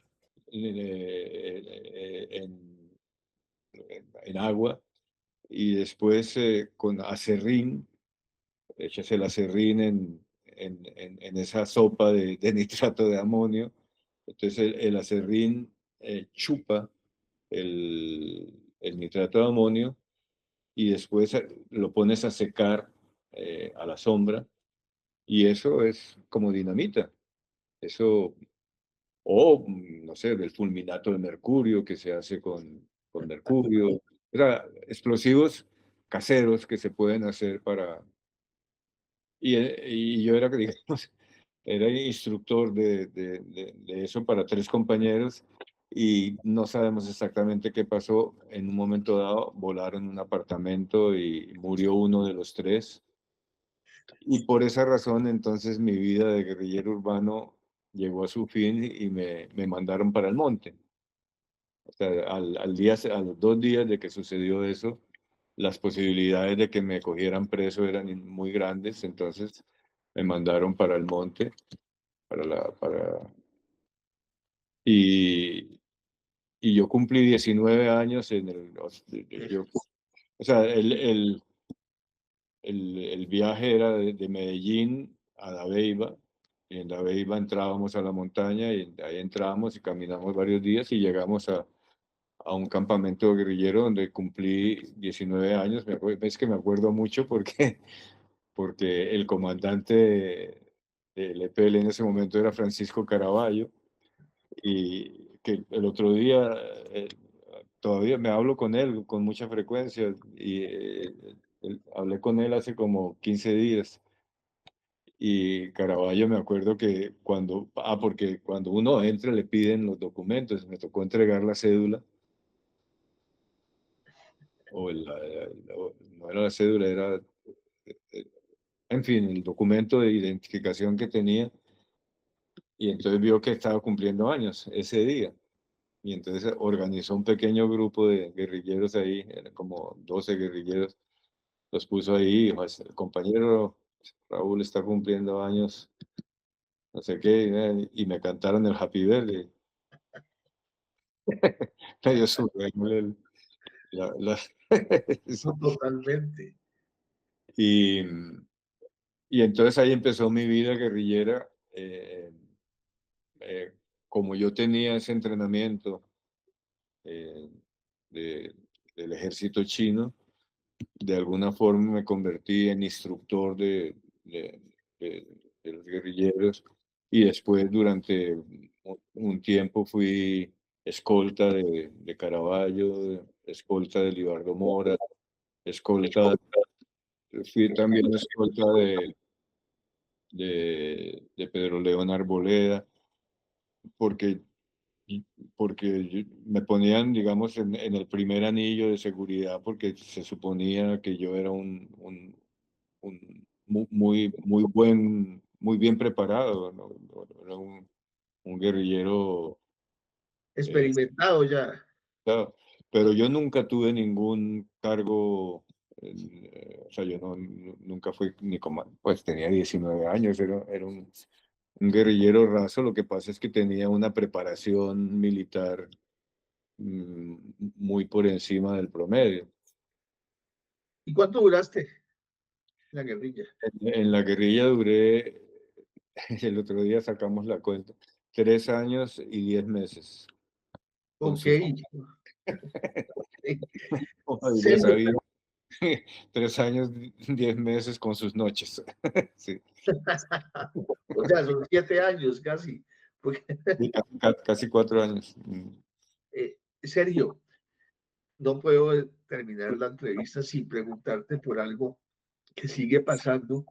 en agua y después con acerrín, echas el acerrín en esa sopa de nitrato de amonio, entonces el acerrín chupa el nitrato de amonio y después lo pones a secar a la sombra y eso es como dinamita. Eso, o no sé, el fulminato de mercurio que se hace con mercurio. O sea, explosivos caseros que se pueden hacer y yo era, digamos, era instructor de eso para 3 compañeros y no sabemos exactamente qué pasó. En un momento dado volaron un apartamento y murió uno de los 3. Y por esa razón, entonces, mi vida de guerrillero urbano llegó a su fin y me mandaron para el monte. O sea, a los 2 días de que sucedió eso, las posibilidades de que me cogieran preso eran muy grandes, entonces me mandaron para el monte, y, y yo cumplí 19 años o sea, el viaje era de Medellín a Dabeiba. Y en Dabeiba entrábamos a la montaña y ahí entramos y caminamos varios días y llegamos a un campamento guerrillero donde cumplí 19 años. Es que me acuerdo mucho porque el comandante del EPL en ese momento era Francisco Caraballo y que el otro día, todavía me hablo con él con mucha frecuencia y hablé con él hace como 15 días. Y Caraballo me acuerdo que porque cuando uno entra le piden los documentos, me tocó entregar la cédula, no era la cédula, era, eh, en fin, el documento de identificación que tenía, y entonces vio que estaba cumpliendo años ese día, y entonces organizó un pequeño grupo de guerrilleros ahí, eran como 12 guerrilleros, los puso ahí, dijo, el compañero Raúl está cumpliendo años, no sé qué, y me cantaron el Happy Birthday. Medio surreal la No, totalmente. y, y entonces ahí empezó mi vida guerrillera, eh, como yo tenía ese entrenamiento eh, de del ejército chino, de alguna forma me convertí en instructor de de de los guerrilleros, y después durante un tiempo fui escolta de Caraballo, escolta de Libardo Mora, escolta fui también escolta de Pedro León Arboleda, porque, me ponían, digamos, en el primer anillo de seguridad, porque se suponía que yo era muy bien preparado, ¿no? Era un guerrillero, eh, Experimentado ya. claro, pero yo nunca tuve ningún cargo, o sea, yo nunca fui ni comandante, pues tenía 19 años, era un guerrillero raso, lo que pasa es que tenía una preparación militar mm, muy por encima del promedio. ¿Y cuánto duraste en la guerrilla? En la guerrilla duré, el otro día sacamos la cuenta, 3 años y 10 meses con Ok. sus... Como diría Sergio, Sabino, 3 años, 10 meses con sus noches. Sí, o sea, son 7 años casi. Porque, sí, casi 4 años. Sergio, no puedo terminar la entrevista sin preguntarte por algo que sigue pasando,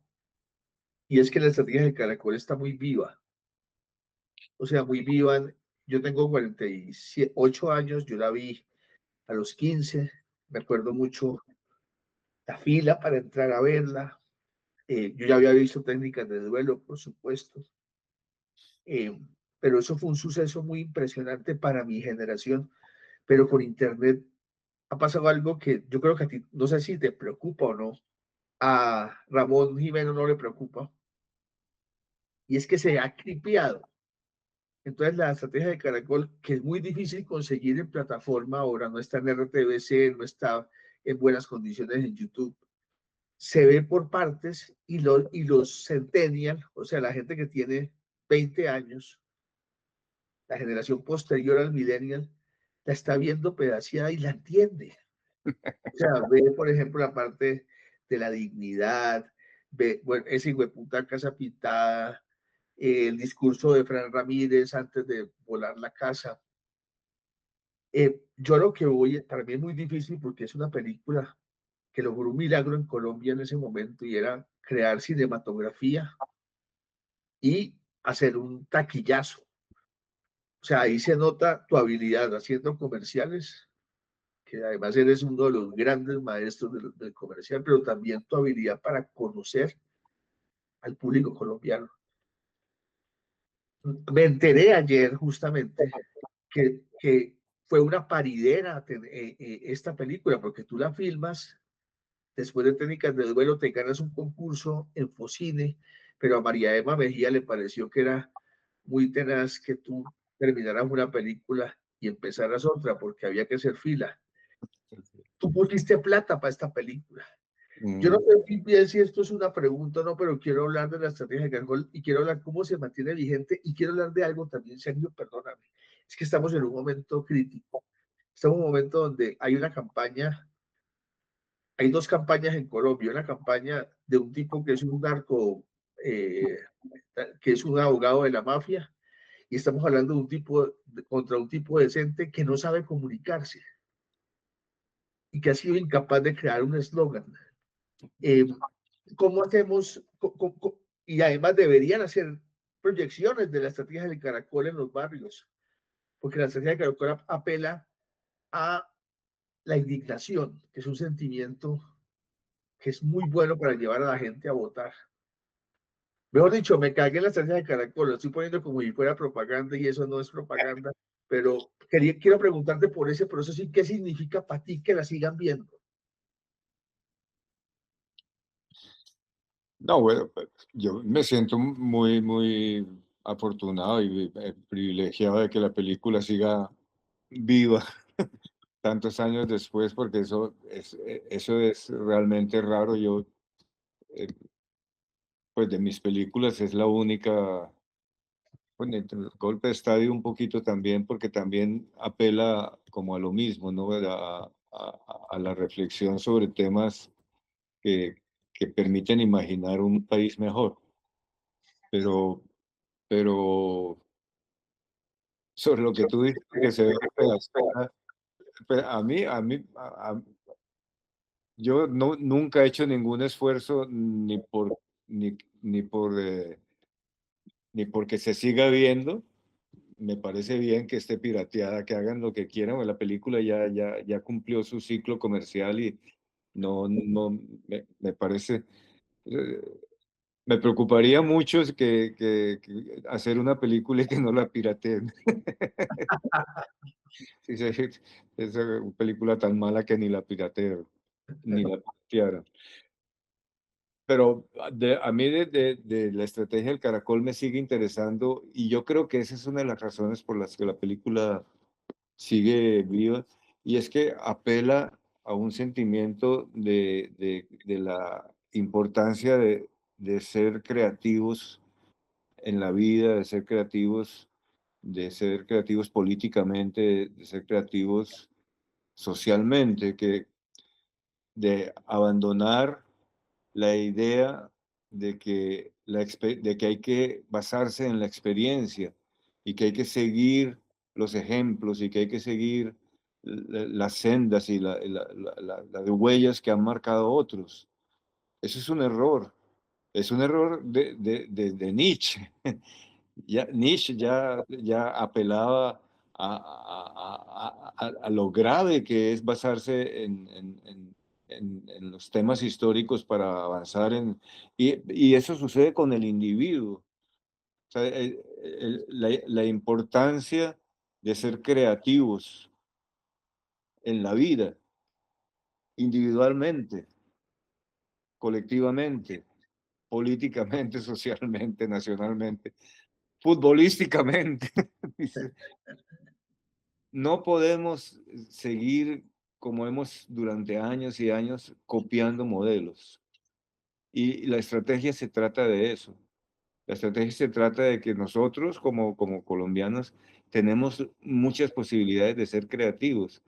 y es que la estrategia de Caracol está muy viva, o sea, muy viva. Yo tengo 48 años, yo la vi a los 15, me acuerdo mucho la fila para entrar a verla. Yo ya había visto técnicas de duelo, por supuesto, eh, pero eso fue un suceso muy impresionante para mi generación. Pero con Internet ha pasado algo que yo creo que a ti, no sé si te preocupa o no, a Ramón Jimeno no le preocupa, y es que se ha clipeado. Entonces la estrategia de Caracol, que es muy difícil conseguir en plataforma ahora, no está en RTBC, no está en buenas condiciones en YouTube, se ve por partes, y los centennial, o sea, la gente que tiene 20 años, la generación posterior al millennial, la está viendo pedaciada y la entiende. O sea, ve, por ejemplo, la parte de la dignidad, ve, bueno, ese hueputa casa pintada, el discurso de Fran Ramírez antes de volar la casa. Yo lo que voy, para mí es muy difícil porque es una película que logró un milagro en Colombia en ese momento, y era crear cinematografía y hacer un taquillazo. O sea, ahí se nota tu habilidad haciendo comerciales, que además eres uno de los grandes maestros del comercial, pero también tu habilidad para conocer al público colombiano. Me enteré ayer justamente que fue una paridera esta película, porque tú la filmas, después de técnicas de duelo te ganas un concurso en Focine, pero a María Emma Mejía le pareció que era muy tenaz que tú terminaras una película y empezaras otra, porque había que hacer fila. Tú pusiste plata para esta película. Yo no Mm, sé bien si esto es una pregunta o no, pero quiero hablar de la estrategia de Caracol y quiero hablar cómo se mantiene vigente, y quiero hablar de algo también, Sergio, perdóname. Es que estamos en un momento crítico. Estamos en un momento donde hay una campaña, hay dos campañas en Colombia, una campaña de un tipo que es un narco, eh, que es un abogado de la mafia, y estamos hablando de un tipo contra un tipo decente que no sabe comunicarse. y que ha sido incapaz de crear un eslogan. Eh, ¿Cómo hacemos? Y además deberían hacer proyecciones de la estrategia del caracol en los barrios, porque la estrategia del caracol apela a la indignación, que es un sentimiento que es muy bueno para llevar a la gente a votar. Mejor dicho, me cagué en la estrategia de caracol, lo estoy poniendo como si fuera propaganda y eso no es propaganda, pero quiero preguntarte por ese proceso y qué significa para ti que la sigan viendo. No, bueno, pues, yo me siento muy, muy afortunado y privilegiado de que la película siga viva tantos años después, porque eso es realmente raro. Yo, eh, pues de mis películas es la única, bueno, entre el Golpe de Estadio un poquito también, porque también apela como a lo mismo, ¿no? A la reflexión sobre temas que, que permiten imaginar un país mejor. Pero, pero sobre lo que tú dices, que se ve pedazada, yo no, nunca he hecho ningún esfuerzo ni, ni por, ni porque se siga viendo. Me parece bien que esté pirateada, que hagan lo que quieran, o la película ya cumplió su ciclo comercial y no, me parece, eh, me preocuparía mucho que hacer una película y que no la pirateen. Sí, sí, esa película tan mala que ni la piratearon, ni la piratearon. Pero a mí de la estrategia del caracol me sigue interesando y yo creo que esa es una de las razones por las que la película sigue viva, y es que apela a un sentimiento de la importancia de ser creativos en la vida, de ser creativos políticamente, de ser creativos socialmente, de abandonar la idea de que, de que hay que basarse en la experiencia y que hay que seguir los ejemplos y que hay que seguir las sendas y las huellas que han marcado otros. Eso es un error de Nietzsche. Ya, Nietzsche ya apelaba a lo grave que es basarse en los temas históricos para avanzar y eso sucede con el individuo. O sea, la importancia de ser creativos en la vida, individualmente, colectivamente, políticamente, socialmente, nacionalmente, futbolísticamente. Dice, no podemos seguir como hemos durante años y años copiando modelos. Y la estrategia se trata de eso. La estrategia se trata de que nosotros como colombianos tenemos muchas posibilidades de ser creativos.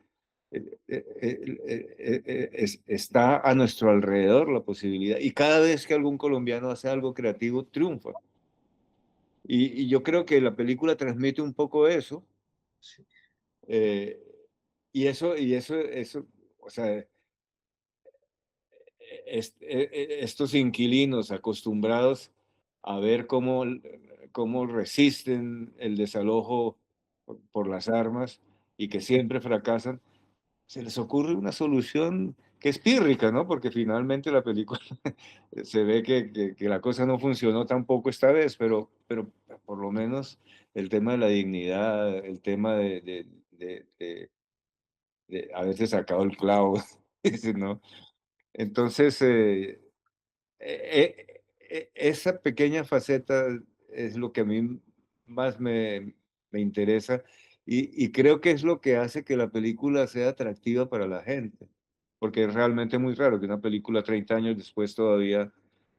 Está a nuestro alrededor la posibilidad. Y cada vez que algún colombiano hace algo creativo, triunfa. Y yo creo que la película transmite un poco eso. Sí. eh, eso, o sea, estos inquilinos acostumbrados a ver cómo resisten el desalojo por las armas y que siempre fracasan, se les ocurre una solución que es pírrica, ¿no? Porque finalmente la película se ve que la cosa no funcionó tampoco esta vez, pero por lo menos el tema de la dignidad, el tema de haberse sacado el clavo, ¿no? Entonces, esa pequeña faceta es lo que a mí más me interesa y creo que es lo que hace que la película sea atractiva para la gente, porque es realmente muy raro que una película 30 años después todavía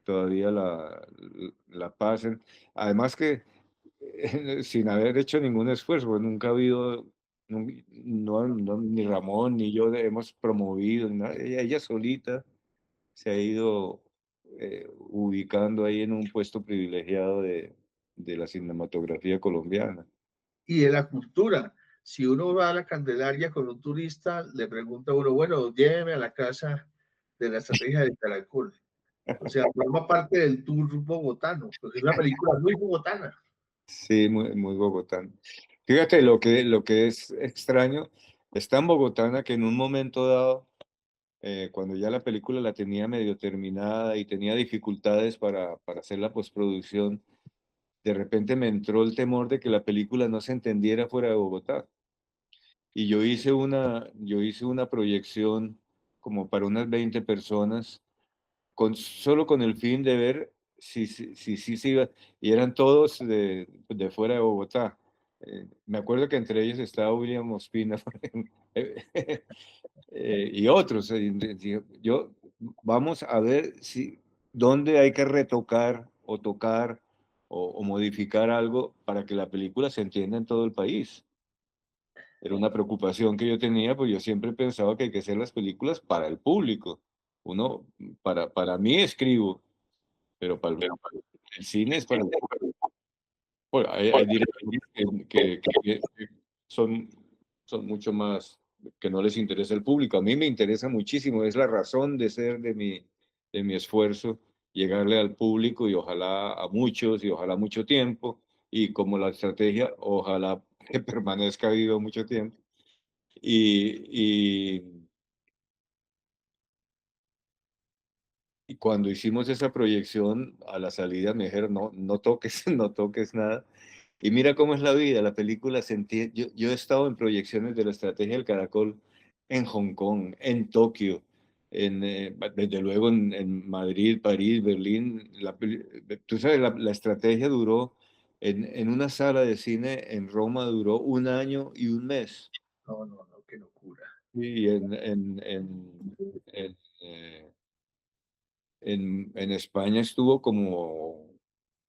la pasen. Además que sin haber hecho ningún esfuerzo, pues nunca ha habido, ni Ramón ni yo hemos promovido, ella solita se ha ido ubicando ahí en un puesto privilegiado de la cinematografía colombiana. Y de la cultura. si uno va a la Candelaria con un turista, le pregunta a uno, bueno, lléveme a la casa de la estrategia del Caracol. O sea, forma parte del tour bogotano, porque es una película muy bogotana. Sí, muy, muy bogotano. Fíjate, lo que es extraño, es tan bogotana que en un momento dado, cuando ya la película la tenía medio terminada y tenía dificultades para hacer la postproducción, de repente me entró el temor de que la película no se entendiera fuera de Bogotá. Y yo hice una proyección como para unas 20 personas, solo con el fin de ver si se iba, y eran todos de fuera de Bogotá. Me acuerdo que entre ellos estaba William Ospina y otros. Yo, vamos a ver dónde hay que retocar o tocar o modificar algo para que la película se entienda en todo el país. Era una preocupación que yo tenía, pues yo siempre pensaba que hay que hacer las películas para el público. Uno, para mí escribo, pero el cine es para el público. Bueno, hay directores que son, son mucho más, que no les interesa el público. A mí me interesa muchísimo, es la razón de ser de mi esfuerzo, llegarle al público y ojalá a muchos y ojalá mucho tiempo. Y como la estrategia, ojalá que permanezca vivo mucho tiempo. Y y cuando hicimos esa proyección, a la salida me dijeron, no, no toques, no toques nada. Y mira cómo es la vida, la película se entiende. Yo he estado en proyecciones de la estrategia del Caracol en Hong Kong, en Tokio, desde luego en Madrid, París, Berlín. Tú sabes, la estrategia duró, en una sala de cine en Roma duró un año y un mes. No, no, no, qué locura. Y en, eh, en España estuvo como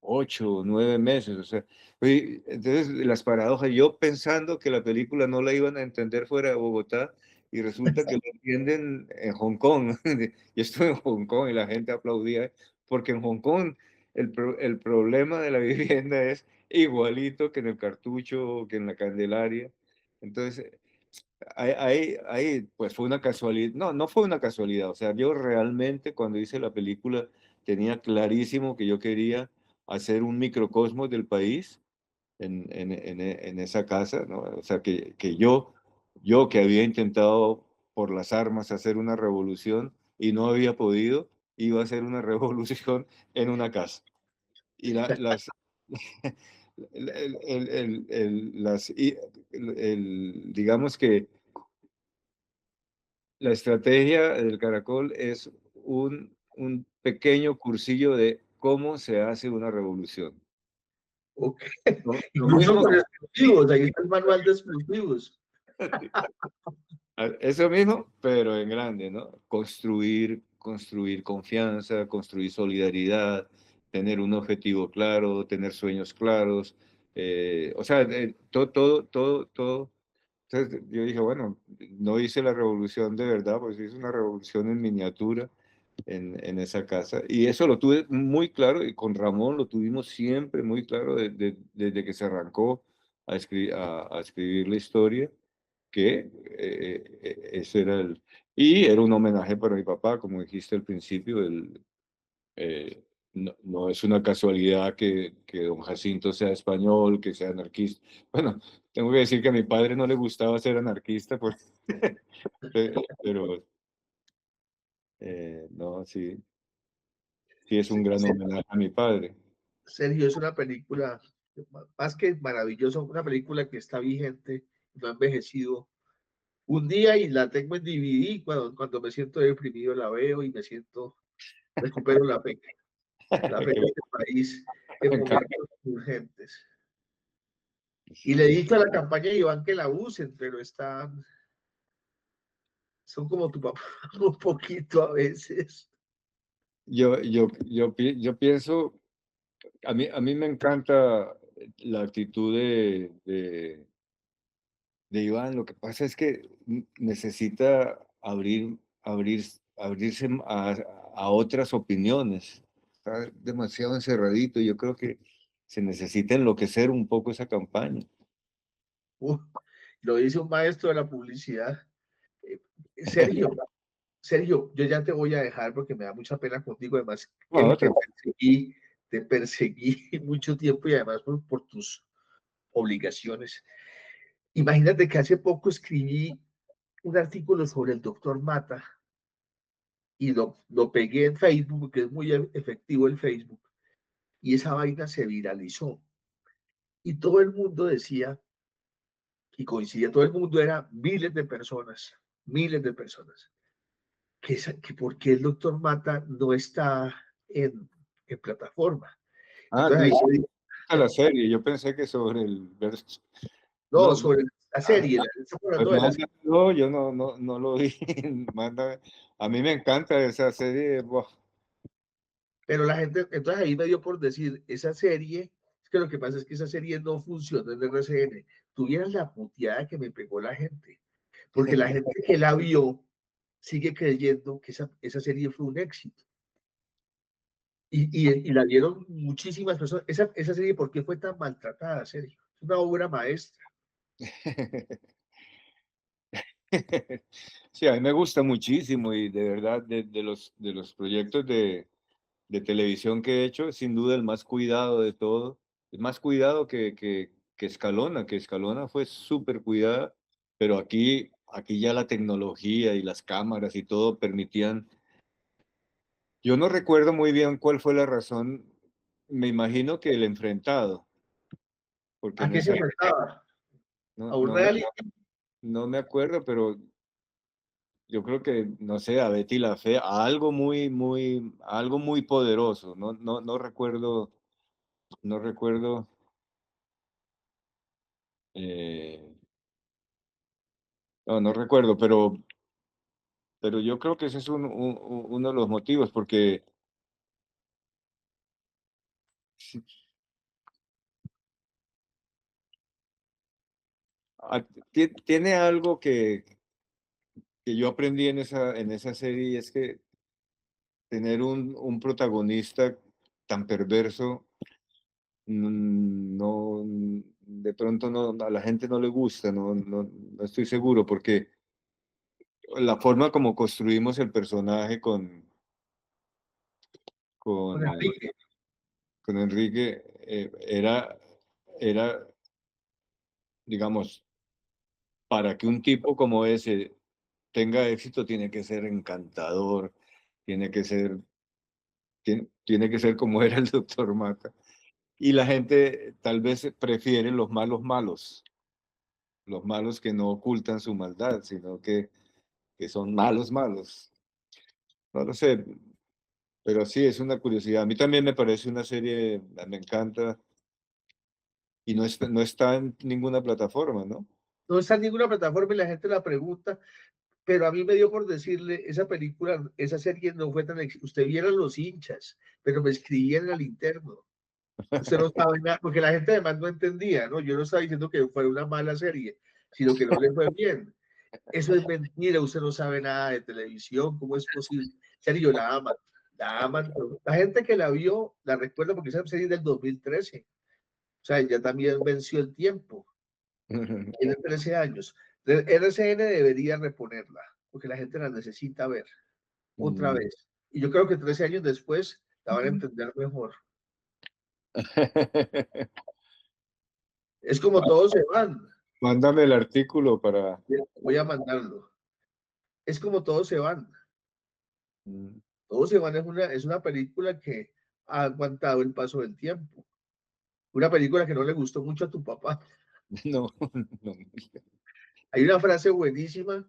8 o 9 meses, o sea, entonces las paradojas, yo pensando que la película no la iban a entender fuera de Bogotá y resulta que la entienden en Hong Kong. Yo estuve en Hong Kong y la gente aplaudía porque en Hong Kong el problema de la vivienda es igualito que en el Cartucho, que en la Candelaria. Entonces, pues fue una casualidad. No, no fue una casualidad. O sea, yo realmente cuando hice la película tenía clarísimo que yo quería hacer un microcosmos del país en esa casa, ¿no? O sea, que yo que había intentado por las armas hacer una revolución y no había podido, iba a hacer una revolución en una casa. Y digamos que la estrategia del Caracol es un pequeño cursillo de cómo se hace una revolución. Ok. Lo Incluso mismo, con explosivos, ahí está el manual de explosivos. eso mismo, pero en grande, ¿no? Construir confianza, construir solidaridad, tener un objetivo claro, tener sueños claros, o sea, todo. Entonces yo dije, bueno, no hice la revolución de verdad, pues hice una revolución en miniatura en esa casa. Y eso lo tuve muy claro y con Ramón lo tuvimos siempre muy claro desde que se arrancó a escribir la historia, que ese era el... Y era un homenaje para mi papá, como dijiste al principio, no, no es una casualidad que don Jacinto sea español, que sea anarquista. Bueno, tengo que decir que a mi padre no le gustaba ser anarquista, pues, pero no, sí, sí es un gran homenaje a mi padre. Sergio, es una película más que maravillosa, una película que está vigente, no ha envejecido. Un día y la tengo en DVD, cuando me siento deprimido la veo y me siento, recupero la fe en este país en Me encanta. momentos urgentes. Y le dicho a la campaña de Iván que la usen, pero son como tu papá un poquito a veces. Yo pienso, a mí me encanta la actitud de Iván. Lo que pasa es que necesita abrirse a otras opiniones. Está demasiado encerradito. Yo creo que se necesita enloquecer un poco esa campaña. Uh, lo dice un maestro de la publicidad. Eh, Sergio, Sergio, yo ya te voy a dejar porque me da mucha pena contigo. Además, No, te perseguí mucho tiempo y además por tus obligaciones. Imagínate que hace poco escribí un artículo sobre el doctor Mata y lo pegué en Facebook porque es muy efectivo el Facebook y esa vaina se viralizó y todo el mundo decía y coincidía, todo el mundo era miles de personas, que por qué el doctor Mata no está en plataforma. tú Entonces ahí dices se dijo, la serie, yo pensé que sobre el verso. no, No, sobre la ah, serie, estamos pues hablando de la serie. mándamelo, yo no lo vi. Mándame. A mí me encanta esa serie. Buah. Pero la gente, entonces ahí me dio por decir, esa serie, es que lo que pasa es que esa serie no funciona en RCN. Tuvieras la puteada que me pegó la gente, porque la gente que la vio sigue creyendo que esa serie fue un éxito. Y la vieron muchísimas personas. Esa serie, ¿por qué fue tan maltratada, Sergio? Es una obra maestra. Sí, a mí me gusta muchísimo y de verdad de los proyectos de televisión que he hecho, sin duda el más cuidado de todo, el más cuidado que Escalona fue súper cuidada, pero aquí ya la tecnología y las cámaras y todo permitían. Yo no recuerdo muy bien cuál fue la razón, me imagino que el enfrentado, porque ¿A en qué se esa, enfrentaba? no, ¿A un no me, reality? no me acuerdo, pero yo creo que, no sé, a Betty la Fea, a algo muy poderoso, no recuerdo, no recuerdo, eh, no recuerdo, pero yo creo que ese es uno de los motivos, porque tiene algo que yo aprendí en esa serie, y es que tener un protagonista tan perverso, no, de pronto no, a la gente no le gusta, no estoy seguro, porque la forma como construimos el personaje Con con, eh, Enrique. con Enrique era, digamos, para que un tipo como ese tenga éxito, tiene que ser encantador, tiene que ser, tiene que ser como era el doctor Mata. Y la gente tal vez prefiere los malos que no ocultan su maldad, sino que son malos, malos. No lo sé, pero sí, es una curiosidad. A mí también me parece una serie, me encanta, y no está en ninguna plataforma, ¿no? No está en ninguna plataforma y la gente la pregunta, pero a mí me dio por decirle, esa película, esa serie no fue tan usted vieron los hinchas, pero me escribían al interno. Usted no sabe nada, porque la gente además no entendía, ¿no? Yo no estaba diciendo que fuera una mala serie, sino que no le fue bien. Eso es mentira, usted no sabe nada de televisión, ¿cómo es posible? Serio, la aman. La gente que la vio la recuerda porque esa serie es del 2013, o sea, ya también venció el tiempo, tiene 13 años. RCN debería reponerla, porque la gente la necesita ver otra Mm. vez. Y yo creo que 13 años después la van a entender mejor. Es como todos se van. Mándame el artículo para... Voy a mandarlo. Es como todos se van. Mm. Todos se van es una película que ha aguantado el paso del tiempo. Una película que no le gustó mucho a tu papá. No, no. Hay una frase buenísima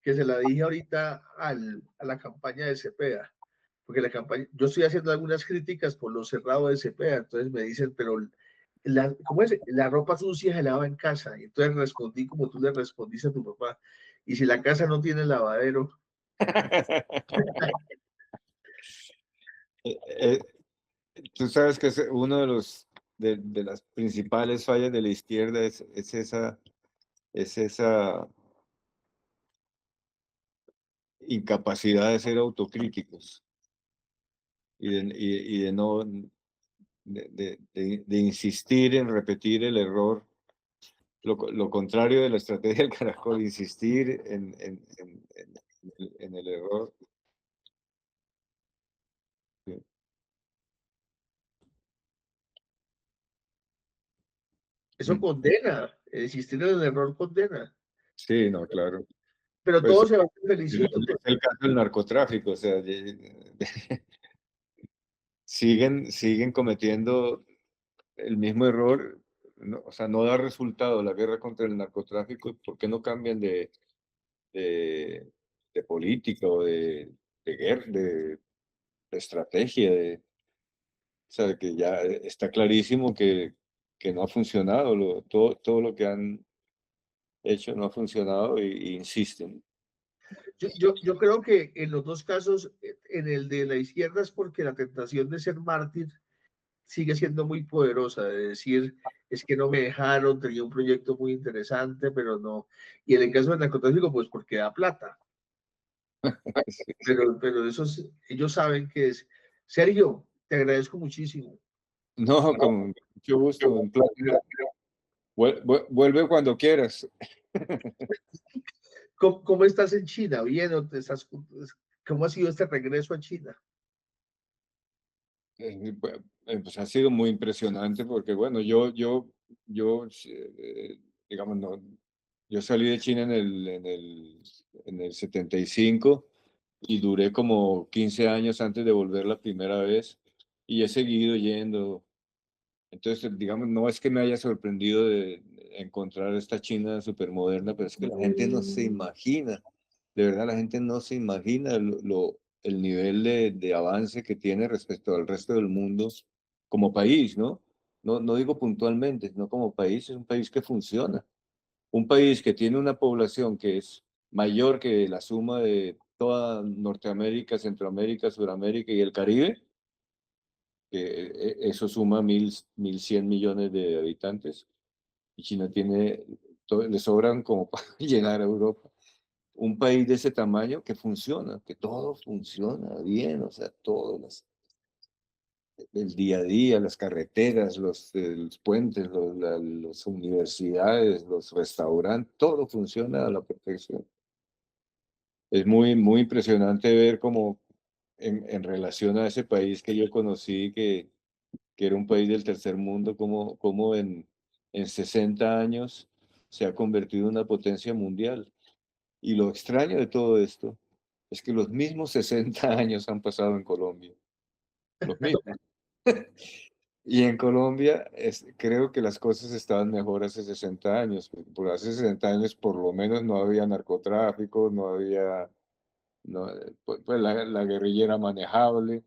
que se la dije ahorita a la campaña de Cepeda, porque la campaña, yo estoy haciendo algunas críticas por lo cerrado de Cepeda, entonces me dicen, pero ¿cómo es? La ropa sucia se lava en casa, y entonces respondí como tú le respondiste a tu papá, y si la casa no tiene lavadero, Eh, eh, Tú sabes que es uno de las principales fallas de la izquierda es esa incapacidad de ser autocríticos y de no de insistir en repetir el error lo contrario de la estrategia del caracol, insistir en el error. Sí, Eso mm, condena, existir en el error condena. sí, no, claro. Pero Pues todos se van es felicito. el caso del narcotráfico, o sea, siguen cometiendo el mismo error, o sea, no da resultado la guerra contra el narcotráfico. ¿Por qué no cambian de, de política o de guerra, de estrategia? O sea, que ya está clarísimo que no ha funcionado, todo lo que han hecho no ha funcionado y insisten. Yo creo que en los dos casos, en el de la izquierda es porque la tentación de ser mártir sigue siendo muy poderosa, de decir, es que no me dejaron, tenía un proyecto muy interesante, pero no. Y en el caso del narcotráfico, pues porque da plata. Pero ellos saben que es. Sergio, te agradezco muchísimo. No, con mucho gusto, un placer. Vuelve cuando quieras. ¿Cómo estás en China? ¿Bien? ¿O te estás, cómo ha sido este regreso a China? Pues ha sido muy impresionante porque, bueno, yo digamos, no, yo salí de China en el 75 y duré como 15 años antes de volver la primera vez y he seguido yendo. Entonces, digamos, no es que me haya sorprendido de encontrar esta China súper moderna, pero es que la gente no se imagina, de verdad la gente no se imagina el nivel de avance que tiene respecto al resto del mundo como país, ¿no? No digo puntualmente, sino como país, es un país que funciona. Un país que tiene una población que es mayor que la suma de toda Norteamérica, Centroamérica, Suramérica y el Caribe, que eso suma 1.100 millones de habitantes, y China tiene, le sobran como para llegar a Europa. Un país de ese tamaño que funciona, que todo funciona bien, o sea, el día a día, las carreteras, los puentes, las universidades, los restaurantes, todo funciona a la perfección. Es muy, muy impresionante ver cómo en relación a ese país que yo conocí, que era un país del tercer mundo, como en 60 años se ha convertido en una potencia mundial. Y lo extraño de todo esto es que los mismos 60 años han pasado en Colombia, los mismos. Y en Colombia creo que las cosas estaban mejor hace 60 años. Por hace 60 años por lo menos no había narcotráfico, no había, no, pues la guerrilla era manejable.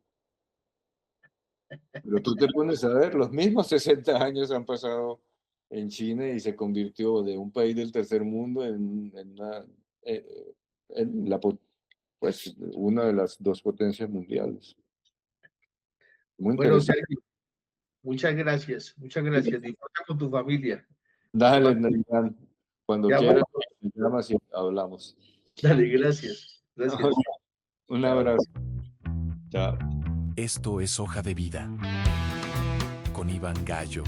Pero tú te pones a ver, los mismos 60 años han pasado en China y se convirtió de un país del tercer mundo eh, en pues, una de las dos potencias mundiales. Muy Bueno, interesante. Sergio, muchas gracias, muchas gracias. Disfruta con tu familia. Te Dale, mando- Navidad, cuando te amo. quieras, me llamas y hablamos. Dale, gracias. Gracias. Un Chao. abrazo. Chao. Esto es Hoja de Vida con Iván Gallo.